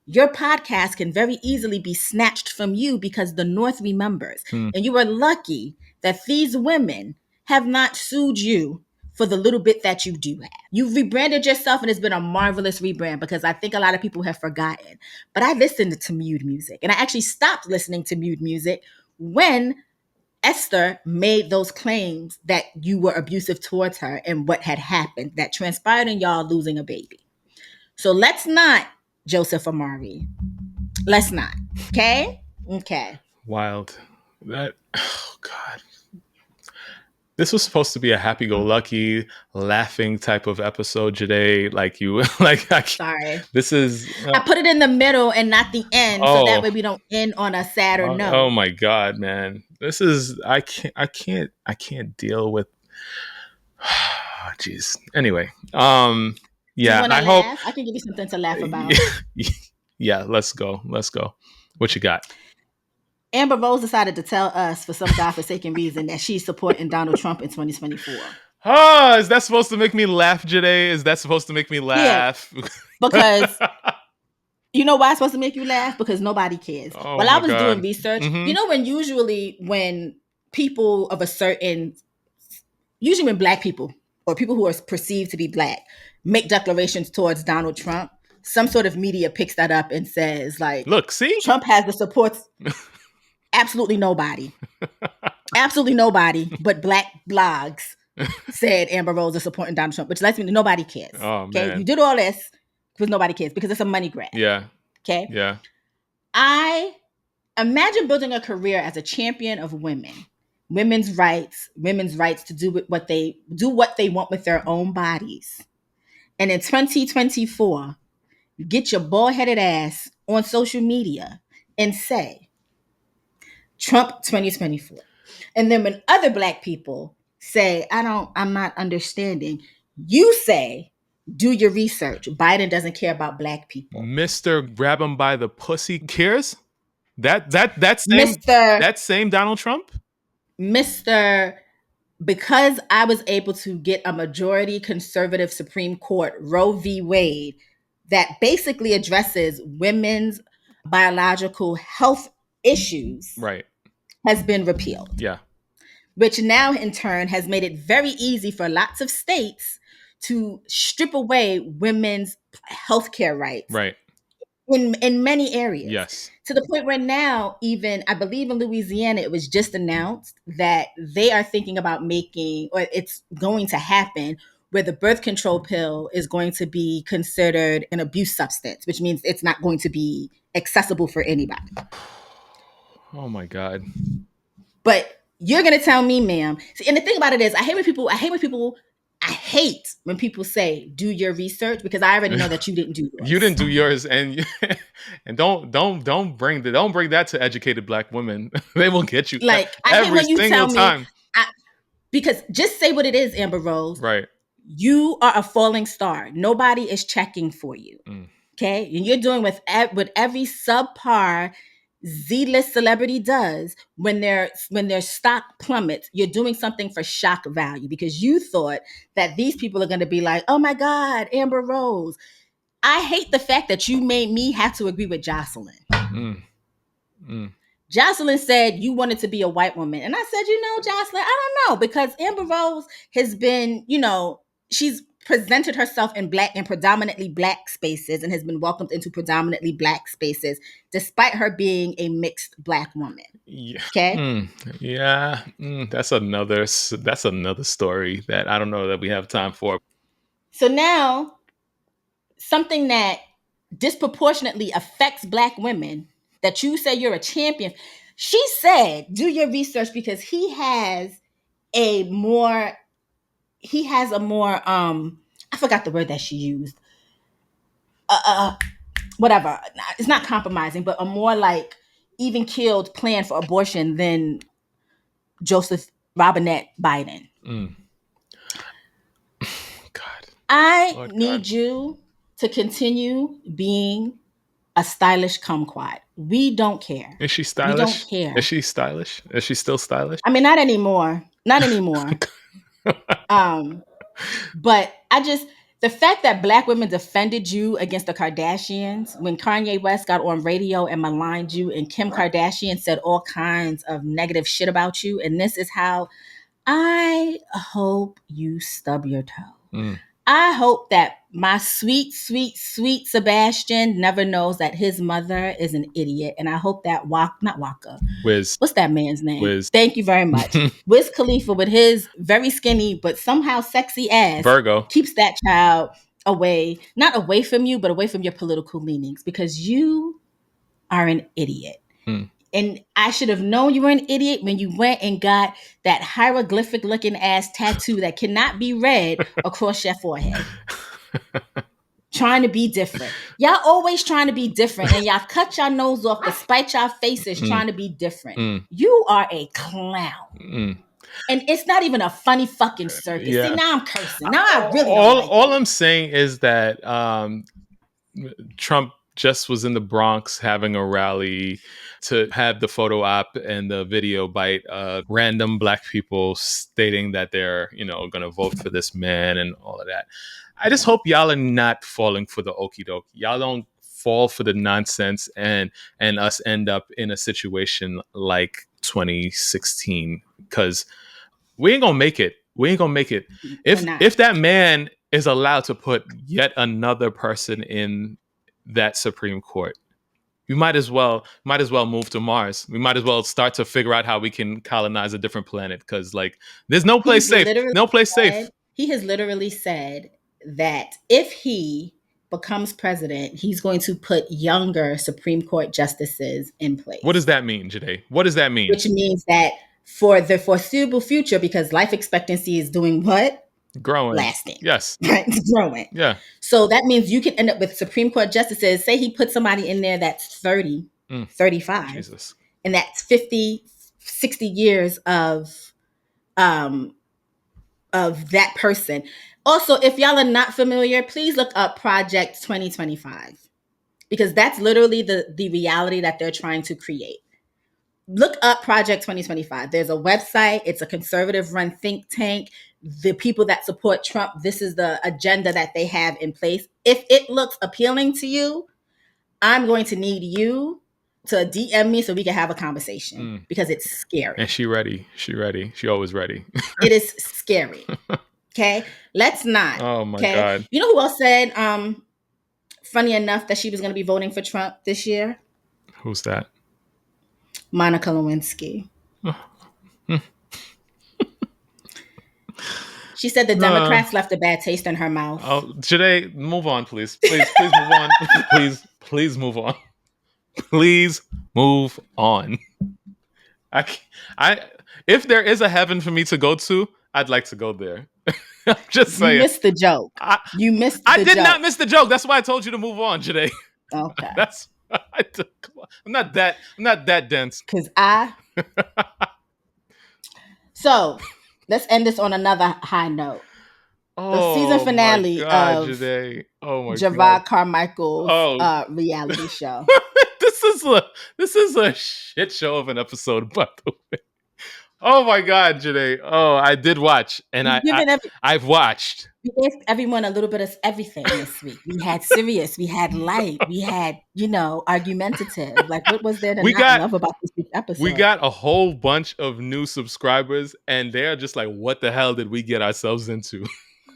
your podcast can very easily be snatched from you because the North remembers. And you are lucky that these women have not sued you for the little bit that you do have. You've rebranded yourself and it's been a marvelous rebrand because I think a lot of people have forgotten. But I listened to Mute music and I actually stopped listening to Mute music when Esther made those claims that you were abusive towards her and what had happened that transpired in y'all losing a baby. So let's not, Joseph Amari. Let's not. Okay? Okay. Wild. That, oh God. This was supposed to be a happy-go-lucky, laughing type of episode, Joyhdae. Like you, sorry. This is. I put it in the middle and not the end, so that way we don't end on a sadder note. Oh my God, man! This is. I can't deal with. Jeez. Anyway, yeah. I hope I can give you something to laugh about. Yeah, let's go. What you got? Amber Rose decided to tell us for some godforsaken reason that she's supporting Donald Trump in 2024. Is that supposed to make me laugh, Joyhdae? Is that supposed to make me laugh? Yeah, because you know why it's supposed to make you laugh? Because nobody cares. While I was doing research, you know when people of a certain, usually when Black people or people who are perceived to be Black make declarations towards Donald Trump, some sort of media picks that up and says like, look, see? Trump has the support. Absolutely nobody. Absolutely nobody but Black blogs said Amber Rose is supporting Donald Trump, which lets me know nobody cares. Oh, okay, man. You did all this because nobody cares because it's a money grab. Yeah. Okay. Yeah. I imagine building a career as a champion of women's rights to do what they want with their own bodies. And in 2024, get your bald-headed ass on social media and say, Trump 2024. And then when other Black people say, I'm not understanding, you say, do your research. Biden doesn't care about Black people. Mr. Grab him by the pussy cares? That same Donald Trump? Mr. Because I was able to get a majority conservative Supreme Court, Roe v. Wade, that basically addresses women's biological health issues, right, has been repealed. Yeah. Which now in turn has made it very easy for lots of states to strip away women's healthcare rights. Right. In many areas. Yes. To the point where now, even I believe in Louisiana, it was just announced that they are thinking about making, or it's going to happen, where the birth control pill is going to be considered an abuse substance, which means it's not going to be accessible for anybody. Oh my God. But you're going to tell me, ma'am. See, and the thing about it is, I hate when people say, do your research, because I already know that you didn't do yours. You didn't do yours, and don't bring that to educated Black women. They will get you. Like, I hate when you tell time. Me, because just say what it is, Amber Rose. Right. You are a falling star. Nobody is checking for you. Okay? And you're doing with every subpar Z-list celebrity does when their stock plummets. You're doing something for shock value because you thought that these people are going to be like, oh my God, Amber Rose. I hate the fact that you made me have to agree with Jocelyn. Jocelyn said you wanted to be a white woman. And I said, Jocelyn, I don't know, because Amber Rose has been, she's presented herself in Black and predominantly Black spaces and has been welcomed into predominantly Black spaces, despite her being a mixed Black woman. Yeah. Okay. Yeah. That's another story that I don't know that we have time for. So now, something that disproportionately affects Black women that you say you're a champion. She said, do your research because he has a more, I forgot the word that she used. Whatever. It's not compromising, but a more like even keeled plan for abortion than Joseph Robinette Biden. God. I need you to continue being a stylish kumquat. We don't care. Is she stylish? We don't care. Is she stylish? Is she still stylish? I mean, not anymore. Not anymore. But the fact that Black women defended you against the Kardashians when Kanye West got on radio and maligned you and Kim Kardashian said all kinds of negative shit about you. And this is how I hope you stub your toe. I hope that my sweet, sweet, sweet Sebastian never knows that his mother is an idiot. And I hope that not Waka. Wiz. What's that man's name? Wiz. Thank you very much. Wiz Khalifa with his very skinny but somehow sexy ass Virgo keeps that child away, not away from you, but away from your political leanings because you are an idiot. And I should have known you were an idiot when you went and got that hieroglyphic looking ass tattoo that cannot be read across your forehead. Trying to be different. Y'all always trying to be different and y'all cut your nose off despite y'all faces trying to be different. You are a clown. And it's not even a funny fucking circus. Yeah. See, now I'm cursing. Now I really all I'm saying is that Trump just was in the Bronx having a rally to have the photo op and the video bite random Black people stating that they're, going to vote for this man and all of that. I just hope y'all are not falling for the okie doke. Y'all don't fall for the nonsense and us end up in a situation like 2016 because we ain't gonna make it. We ain't gonna make it. If that man is allowed to put yet another person in that Supreme Court, we might as well move to Mars. We might as well start to figure out how we can colonize a different planet because there's no place safe. No place safe. He has literally said that if he becomes president, he's going to put younger Supreme Court justices in place. What does that mean, Joyhdae? What does that mean? Which means that for the foreseeable future, because life expectancy is doing what? Growing. Lasting. Yes. Right? Growing. Yeah. So that means you can end up with Supreme Court justices. Say he put somebody in there that's 30, 35. Jesus. And that's 50, 60 years of that person. Also, if y'all are not familiar, please look up Project 2025 because that's literally the reality that they're trying to create. Look up Project 2025. There's a website. It's a conservative-run think tank. The people that support Trump, this is the agenda that they have in place. If it looks appealing to you, I'm going to need you to DM me so we can have a conversation because it's scary. And she ready. She ready. She always ready. It is scary. Okay, let's not. Oh my God. You know who else said, funny enough, that she was going to be voting for Trump this year? Who's that? Monica Lewinsky. She said the Democrats left a bad taste in her mouth. Oh, Joyhdae, move on, please. Please move on. Please move on. Please move on. If there is a heaven for me to go to, I'd like to go there. I'm just saying. You missed the joke. I did not miss the joke. That's why I told you to move on, Joyhdae. Okay. I'm not that dense. So let's end this on another high note. The season finale of Joyhdae. Jerrod Carmichael's reality show. this is a shit show of an episode, by the way. Oh my God, Joyhdae. Oh, I did watch, and I've watched. We gave everyone a little bit of everything this week. We had serious, we had light, we had, argumentative. Like, what was there to love about this week's episode? We got a whole bunch of new subscribers, and they're just like, what the hell did we get ourselves into?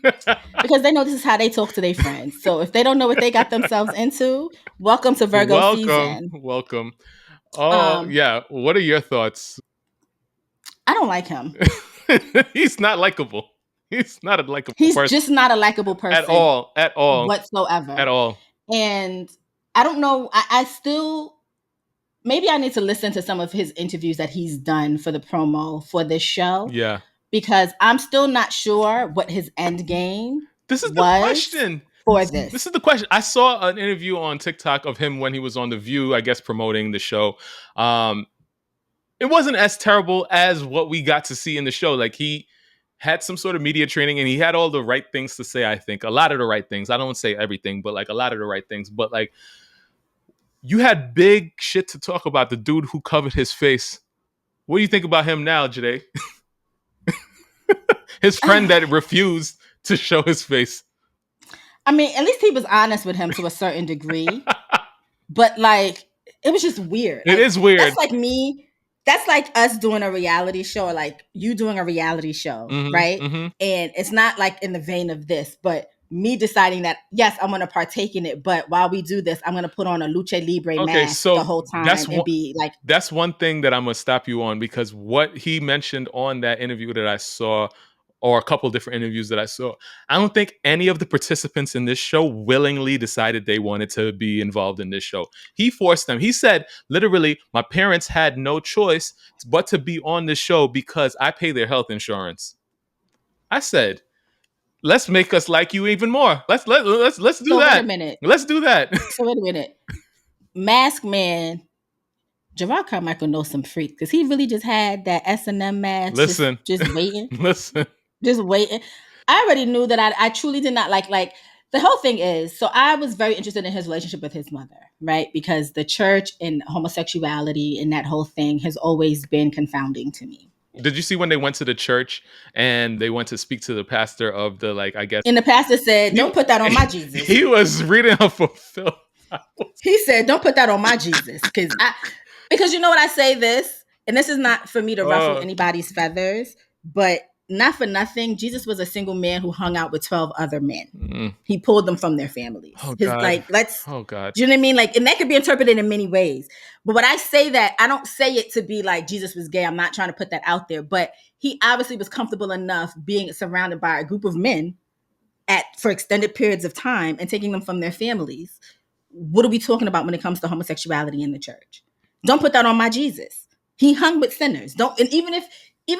Because they know this is how they talk to their friends. So if they don't know what they got themselves into, welcome to Virgo season. Welcome. Oh, yeah. What are your thoughts? I don't like him. He's not likable. He's not a likable person. He's just not a likable person. At all. Whatsoever. At all. And I don't know. I still... Maybe I need to listen to some of his interviews that he's done for the promo for this show. Yeah. Because I'm still not sure what his end game This is the question. For this. This is the question. I saw an interview on TikTok of him when he was on The View, I guess, promoting the show. It wasn't as terrible as what we got to see in the show. Like, he had some sort of media training, and he had all the right things to say, I think. A lot of the right things. I don't say everything, but, like, a lot of the right things. But, like, you had big shit to talk about. The dude who covered his face. What do you think about him now, Joyhdae? His friend that refused to show his face. I mean, at least he was honest with him to a certain degree. But, like, it was just weird. It is weird. That's like me. That's like us doing a reality show, or like you doing a reality show, right? Mm-hmm. And it's not like in the vein of this, but me deciding that, yes, I'm going to partake in it, but while we do this, I'm going to put on a lucha libre mask the whole time and be like... That's one thing that I'm going to stop you on, because what he mentioned on that interview that I saw, or a couple different interviews that I saw, I don't think any of the participants in this show willingly decided they wanted to be involved in this show. He forced them. He said, literally, my parents had no choice but to be on this show because I pay their health insurance. I said, let's make us like you even more. Let's do that. Wait a minute. Let's do that. So wait a minute. Mask Man, Jerrod Carmichael knows some freak, because he really just had that S&M mask. Listen. Just waiting. Listen. Just waiting. I already knew that I truly did not like the whole thing is, so I was very interested in his relationship with his mother, right? Because the church and homosexuality and that whole thing has always been confounding to me. Did you see when they went to the church and they went to speak to the pastor of the, like, I guess... And the pastor said, don't put that on my Jesus. He was reading up for Phil. He said, don't put that on my Jesus. Because you know what, I say this, and this is not for me to ruffle anybody's feathers, but not for nothing, Jesus was a single man who hung out with 12 other men. Mm. He pulled them from their families. Oh, God. Oh, God. Do you know what I mean? Like, and that could be interpreted in many ways. But when I say that, I don't say it to be like Jesus was gay. I'm not trying to put that out there. But he obviously was comfortable enough being surrounded by a group of men for extended periods of time and taking them from their families. What are we talking about when it comes to homosexuality in the church? Don't put that on my Jesus. He hung with sinners. And even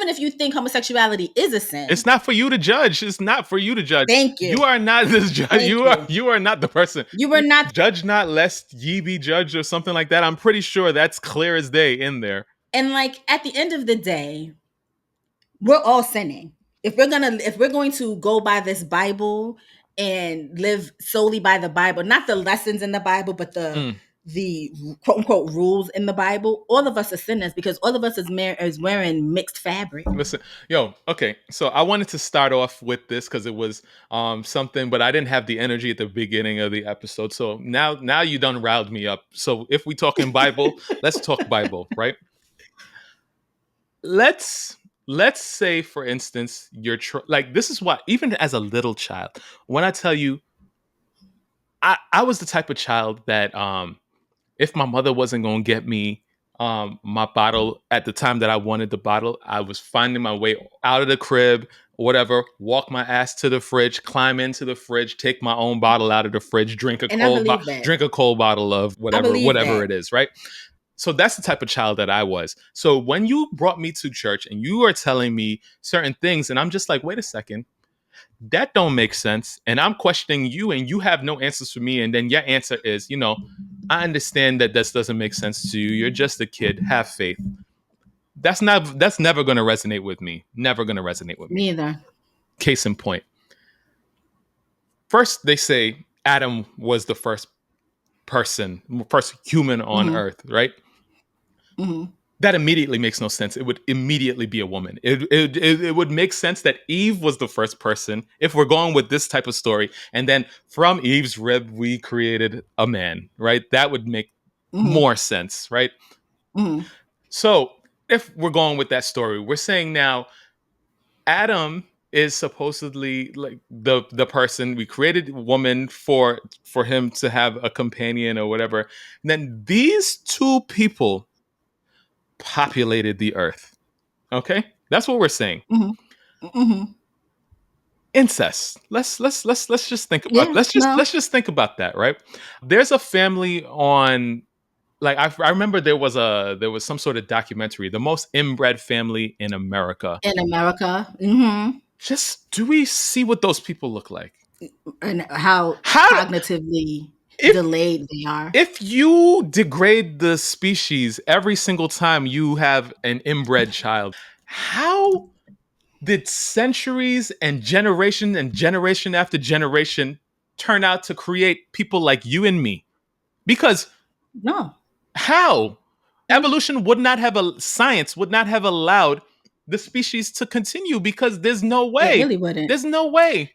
if you think homosexuality is a sin, it's not for you to judge. It's not for you to judge. Thank you. You are not this judge. You are not the person. You were not. Judge not lest ye be judged, or something like that. I'm pretty sure that's clear as day in there. And like, at the end of the day, we're all sinning. If we're going to go by this Bible and live solely by the Bible, not the lessons in the Bible, but the quote unquote rules in the Bible, all of us are sinners, because all of us is wearing mixed fabric. Listen, okay. So I wanted to start off with this because it was something, but I didn't have the energy at the beginning of the episode. So now you done riled me up. So if we talking Bible, let's talk Bible, right? Let's say, for instance, like, this is why, even as a little child, when I tell you, I was the type of child that if my mother wasn't going to get me my bottle at the time that I wanted the bottle, I was finding my way out of the crib, whatever, walk my ass to the fridge, climb into the fridge, take my own bottle out of the fridge, drink a cold bottle of whatever it is, right? So that's the type of child that I was. So when you brought me to church and you are telling me certain things, and I'm just like, wait a second, that don't make sense. And I'm questioning you, and you have no answers for me. And then your answer is, I understand that this doesn't make sense to you. You're just a kid. Have faith. That's never going to resonate with me. Never going to resonate with me. Neither. Case in point. First, they say Adam was the first person, first human on Earth, right? That immediately makes no sense. It would immediately be a woman. It would make sense that Eve was the first person if we're going with this type of story. And then from Eve's rib, we created a man, right? That would make more sense, right? So if we're going with that story, we're saying now Adam is supposedly like the person we created a woman for him to have a companion or whatever. And then these two people populated the earth. Okay, that's what we're saying. Incest. Let's just think about let's just think about that, right? There's a family on, like, I remember there was some sort of documentary, the most inbred family in America. Just, do we see what those people look like and how cognitively delayed they are? If you degrade the species every single time you have an inbred child, how did centuries and generation after generation turn out to create people like you and me? Because no, how? Evolution would not have science would not have allowed the species to continue, because there's no way. It really wouldn't. There's no way.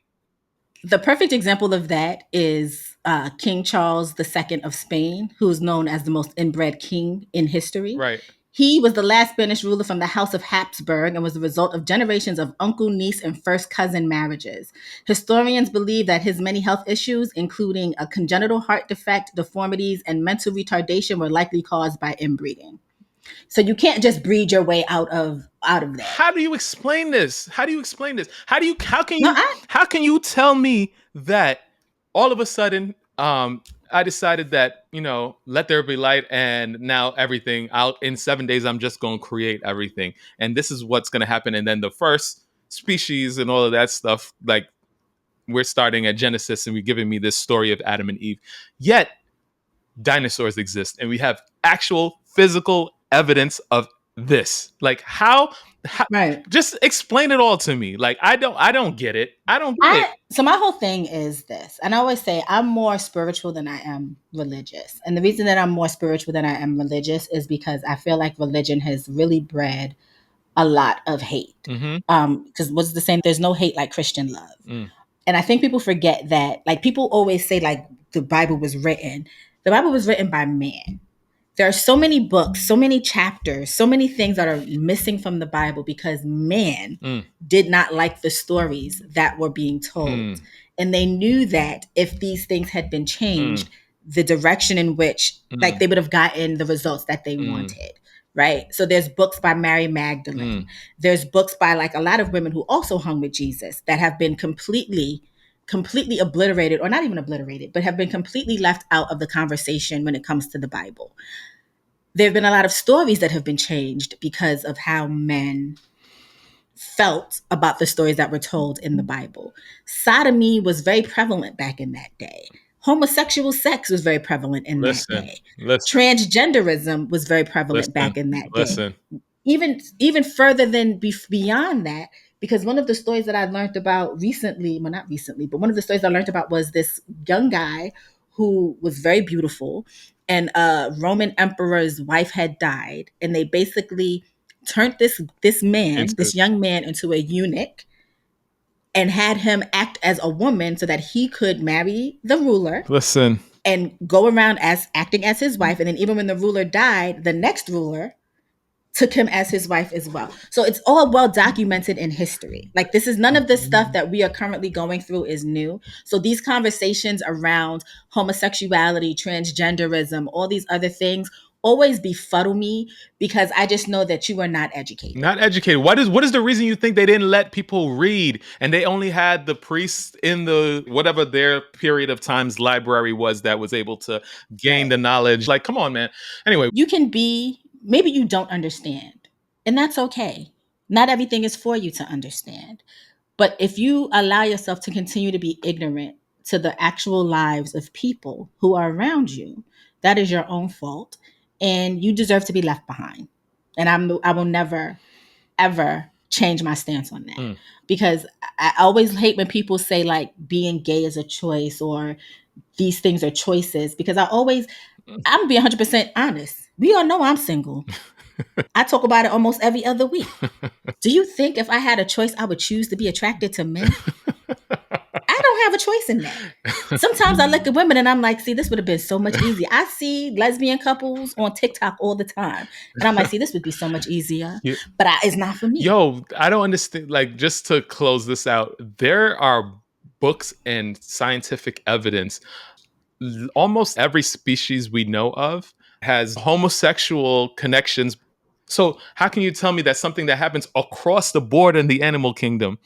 The perfect example of that is King Charles II of Spain, who's known as the most inbred king in history. Right. He was the last Spanish ruler from the House of Habsburg and was the result of generations of uncle, niece, and first cousin marriages. Historians believe that his many health issues, including a congenital heart defect, deformities, and mental retardation, were likely caused by inbreeding. So you can't just breed your way out of that. How do you explain this? How can you tell me that all of a sudden I decided that, let there be light, and now everything out in 7 days, I'm just going to create everything, and this is what's going to happen. And then the first species and all of that stuff, like, we're starting at Genesis and we're giving me this story of Adam and Eve. Yet dinosaurs exist, and we have actual physical evidence of this. Like, how right? Just explain it all to me. Like, I don't get it. I don't get it. So my whole thing is this, and I always say I'm more spiritual than I am religious. And the reason that I'm more spiritual than I am religious is because I feel like religion has really bred a lot of hate. Because what's the saying? There's no hate like Christian love. And I think people forget that. Like, people always say, like, the Bible was written. The Bible was written by man. There are so many books, so many chapters, so many things that are missing from the Bible because man did not like the stories that were being told. And they knew that if these things had been changed, the direction in which, like, they would have gotten the results that they wanted, right? So there's books by Mary Magdalene. There's books by, like, a lot of women who also hung with Jesus that have been completely obliterated, or not even obliterated, but have been completely left out of the conversation when it comes to the Bible. There have been a lot of stories that have been changed because of how men felt about the stories that were told in the Bible. Sodomy was very prevalent back in that day. Homosexual sex was very prevalent in that day. Transgenderism was very prevalent back in that day. Even further than beyond that, because one of the stories that I learned about recently, well, not recently, but one of the stories I learned about was this young guy who was very beautiful, and a Roman emperor's wife had died, and they basically turned this young man into a eunuch and had him act as a woman so that he could marry the ruler. And go around acting as his wife. And then even when the ruler died, the next ruler took him as his wife as well. So it's all well documented in history. Like, this is none of the stuff that we are currently going through is new. So these conversations around homosexuality, transgenderism, all these other things always befuddle me, because I just know that you are not educated. What is the reason you think they didn't let people read, and they only had the priests in the whatever their period of time's library was that was able to gain the knowledge? Like, come on, man. Anyway, maybe you don't understand, and that's okay. Not everything is for you to understand. But if you allow yourself to continue to be ignorant to the actual lives of people who are around you, that is your own fault, and you deserve to be left behind. And I will never, ever change my stance on that. Because I always hate when people say, like, being gay is a choice, or these things are choices, because I'm gonna be 100% honest. We all know I'm single. I talk about it almost every other week. Do you think if I had a choice, I would choose to be attracted to men? I don't have a choice in that. Sometimes I look at women and I'm like, see, this would have been so much easier. I see lesbian couples on TikTok all the time. And I'm like, see, this would be so much easier. But it's not for me. Yo, I don't understand. Like, just to close this out, there are books and scientific evidence. Almost every species we know of has homosexual connections. So how can you tell me that something that happens across the board in the animal kingdom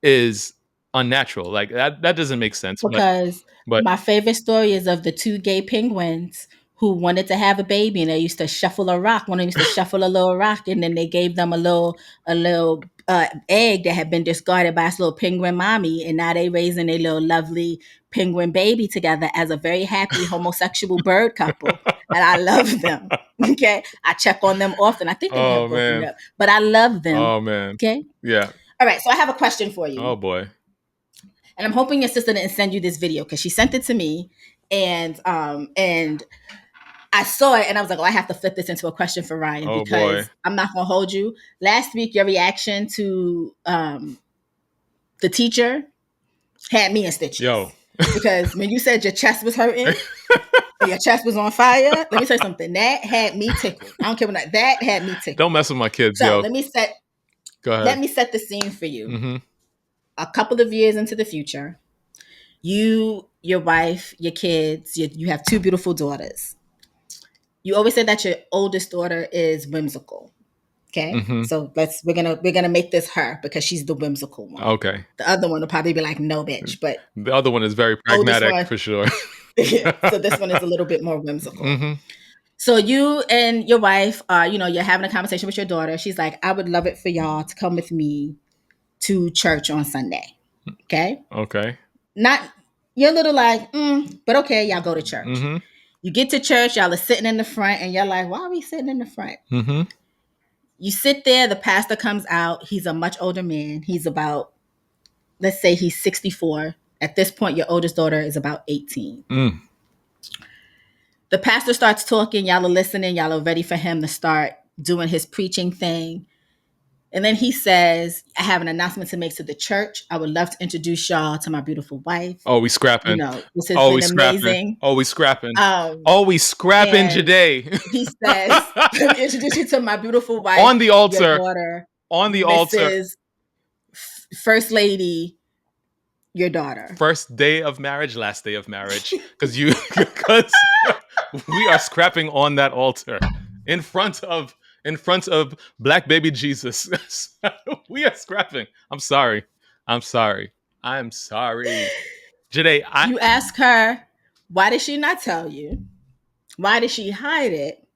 is unnatural? Like that doesn't make sense. Because but my favorite story is of the two gay penguins who wanted to have a baby, and they used to shuffle a rock. One of them used to shuffle a little rock, and then they gave them a little egg that had been discarded by this little penguin mommy, and now they raising a little lovely penguin baby together as a very happy homosexual bird couple, and I love them. Okay, I check on them often. I think they have broken up, but I love them. Oh man. Okay. Yeah. All right. So I have a question for you. Oh boy. And I'm hoping your sister didn't send you this video, because she sent it to me, and I saw it and I was like, oh, I have to flip this into a question for Ryan, because I'm not gonna hold you. Last week, your reaction to the teacher had me in stitches. Yo. Because when you said your chest was hurting and your chest was on fire, let me tell you something. That had me tickled. I don't care what that had me tickled. Don't mess with my kids, so yo. Let me set the scene for you. Mm-hmm. A couple of years into the future, you, your wife, your kids, you have two beautiful daughters. You always said that your oldest daughter is whimsical. Okay. Mm-hmm. So we're gonna make this her, because she's the whimsical one. Okay. The other one will probably be like, no bitch, but the other one is very pragmatic for sure. So this one is a little bit more whimsical. Mm-hmm. So you and your wife are, you're having a conversation with your daughter. She's like, I would love it for y'all to come with me to church on Sunday. Okay. Okay. You're a little like, but okay, y'all go to church. Mm-hmm. You get to church, y'all are sitting in the front, and you're like, why are we sitting in the front? Mm-hmm. You sit there, the pastor comes out. He's a much older man. He's about, let's say he's 64. At this point, your oldest daughter is about 18. Mm. The pastor starts talking. Y'all are listening. Y'all are ready for him to start doing his preaching thing. And then he says, I have an announcement to make to the church. I would love to introduce y'all to my beautiful wife. Oh, we scrapping. This has been amazing. Oh, we scrapping. We scrapping today. He says, let me introduce you to my beautiful wife. On the altar. Your daughter. On the altar. First lady, your daughter. First day of marriage, last day of marriage. Because we are scrapping on that altar in front of Black baby Jesus. We are scrapping. I'm sorry. Joyhdae, you ask her, why did she not tell you? Why did she hide it?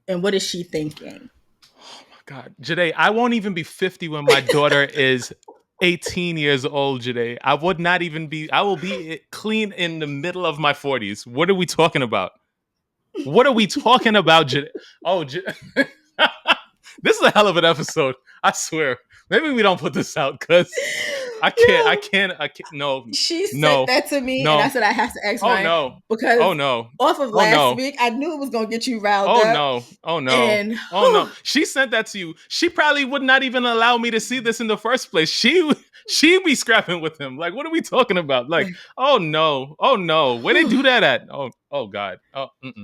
And what is she thinking? Oh my God. Joyhdae, I won't even be 50 when my daughter is 18 years old, Joyhdae. I will be clean in the middle of my 40s. What are we talking about? Joyhdae? Oh, this is a hell of an episode. I swear. Maybe we don't put this out, because I can't. No. She said that to me, and I said I have to ask Ryan. No. Because off of last week, I knew it was going to get you riled up. Oh, no. She sent that to you. She probably would not even allow me to see this in the first place. She be scrapping with him. Like, what are we talking about? Like, oh no. Where they do that at? Oh God.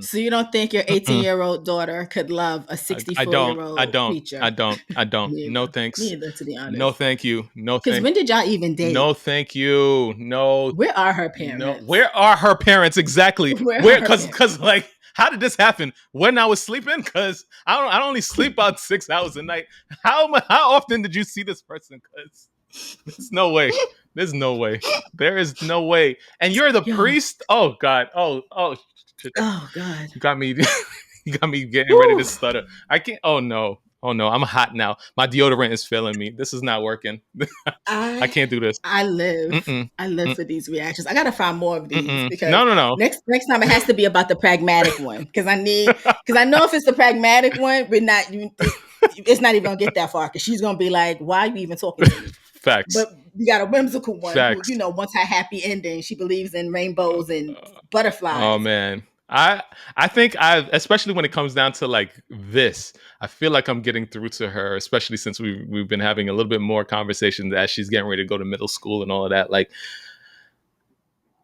So you don't think your 18-year-old daughter could love a 64-year-old preacher? I don't. No thanks. Neither, to be honest. No thank you. Because when did y'all even date? No thank you. No. Where are her parents? No. Where are her parents exactly? Because like, how did this happen? When I was sleeping? Because I only sleep about 6 hours a night. How often did you see this person? Because there's no way. There is no way. And you're the priest? Oh God. Oh God. You got me getting ready to stutter. I can't. Oh no. I'm hot now. My deodorant is failing me. This is not working. I can't do this. I live for these reactions. I gotta find more of these, because no. Next time it has to be about the pragmatic one, because I know if it's the pragmatic one, it's not even gonna get that far, because she's gonna be like, why are you even talking to me? Facts. But you got a whimsical one Facts. who, wants her happy ending. She believes in rainbows and butterflies. Oh man. I think especially when it comes down to like this, I feel like I'm getting through to her, especially since we've been having a little bit more conversations as she's getting ready to go to middle school and all of that. Like,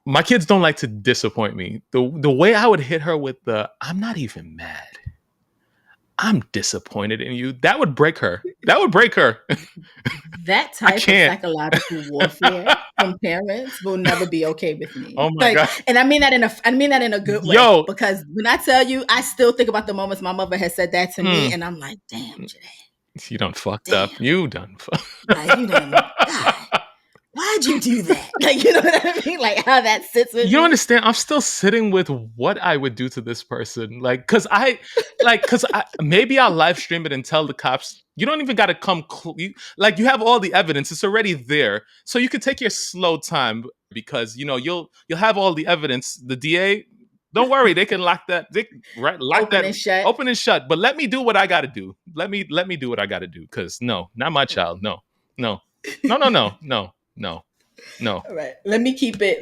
my kids don't like to disappoint me. The way I would hit her with I'm not even mad, I'm disappointed in you, that would break her. That would break her. That type of psychological warfare from parents will never be okay with me. Oh my God. And I mean that in a good way. Yo, because when I tell you, I still think about the moments my mother has said that to me, and I'm like, damn, Joyhdae. You done fucked up. You done like, you done, God, why'd you do that? Like, you know what I mean? Like how that sits with you understand? I'm still sitting with what I would do to this person. Like, cause maybe I'll live stream it and tell the cops, you don't even got to come. You have all the evidence. It's already there. So you can take your slow time because, you'll have all the evidence. The DA, don't worry. They can lock that. Open and shut. But let me do what I got to do. Let me do what I got to do. Cause no, not my child. No. All right. Let me keep it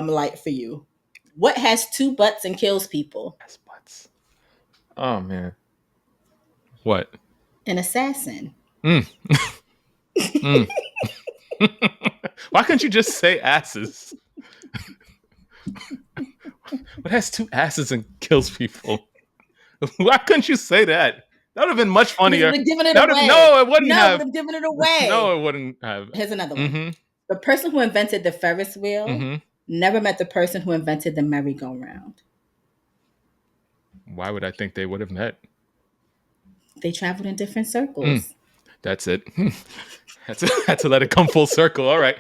light for you. What has two butts and kills people? Butts. Oh man. What? An assassin. Why couldn't you just say asses? What has two asses and kills people? Why couldn't you say that? That would have been much funnier. No, it wouldn't have. No, it wouldn't have given it away. No, it wouldn't have. Here's another one. The person who invented the Ferris wheel never met the person who invented the merry-go-round. Why would I think they would have met? They traveled in different circles. That's it. Had to let it come full circle. All right.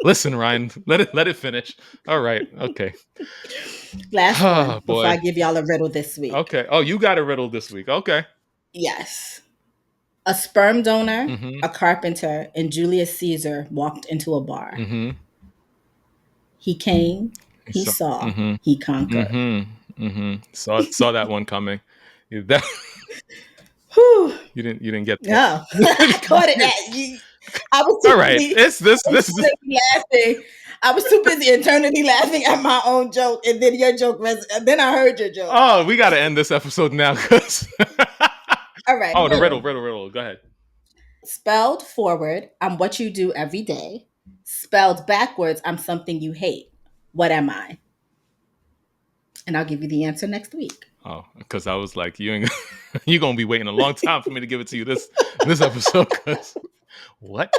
Listen, Ryan, let it finish. All right. Okay. Last one before I give y'all a riddle this week. Okay. Oh, you got a riddle this week. Okay. Yes. A sperm donor, a carpenter, and Julius Caesar walked into a bar. He came, he saw, he conquered. Saw that one coming. You didn't get that. No, I caught it. I was too all right. busy. This is laughing. I was too busy internally laughing at my own joke, and then your joke then I heard your joke. Oh, we got to end this episode now, because. All right. Oh, the riddle. Go ahead. Spelled forward, I'm what you do every day. Spelled backwards, I'm something you hate. What am I? And I'll give you the answer next week. Oh, because I was like, you're gonna be waiting a long time for me to give it to you this episode. What?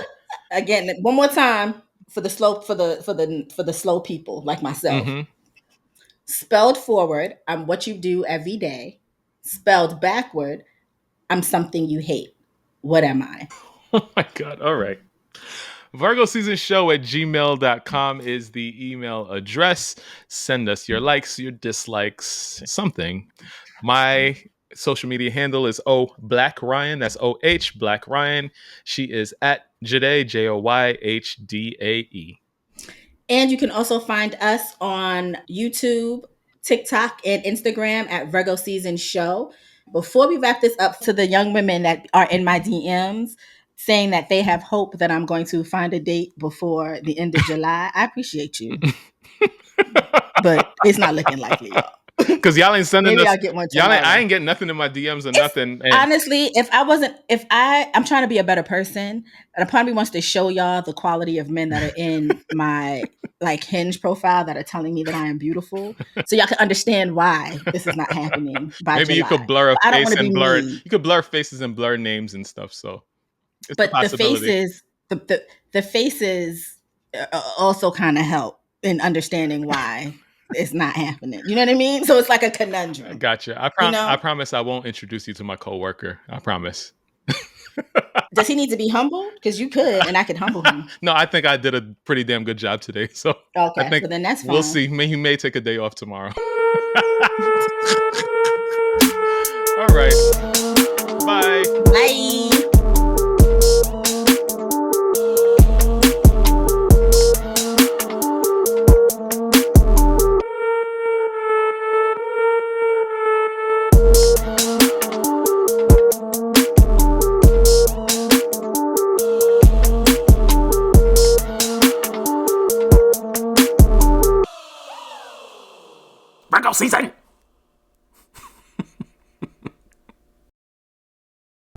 Again, one more time for the slow slow people like myself. Spelled forward, I'm what you do every day. Spelled backward, I'm something you hate. What am I? Oh my God. All right. VirgoSeasonShow@gmail.com is the email address. Send us your likes, your dislikes, something. My social media handle is OBlackRyan. That's OH Black Ryan. She is at Joyhdae, Joyhdae. And you can also find us on YouTube, TikTok, and Instagram at Virgo Season Show. Before we wrap this up, to the young women that are in my DMs saying that they have hope that I'm going to find a date before the end of July, I appreciate you. But it's not looking likely, y'all. Because y'all ain't sending Maybe us. I'll get one I ain't getting nothing in my DMs or nothing. And honestly, I'm trying to be a better person, and a part of me wants to show y'all the quality of men that are in my Hinge profile that are telling me that I am beautiful, so y'all can understand why this is not happening by maybe July. you could blur a face and blur. Mean. You could blur faces and blur names and stuff. So, but the faces also kind of help in understanding why. It's not happening. You know what I mean? So it's like a conundrum. I gotcha. I promise I won't introduce you to my coworker. I promise. Does he need to be humbled? Because you could, and I could humble him. No, I think I did a pretty damn good job today. So okay, I think well, then that's fine. We'll see. He may take a day off tomorrow. All right. Bye. Bye. Virgo season.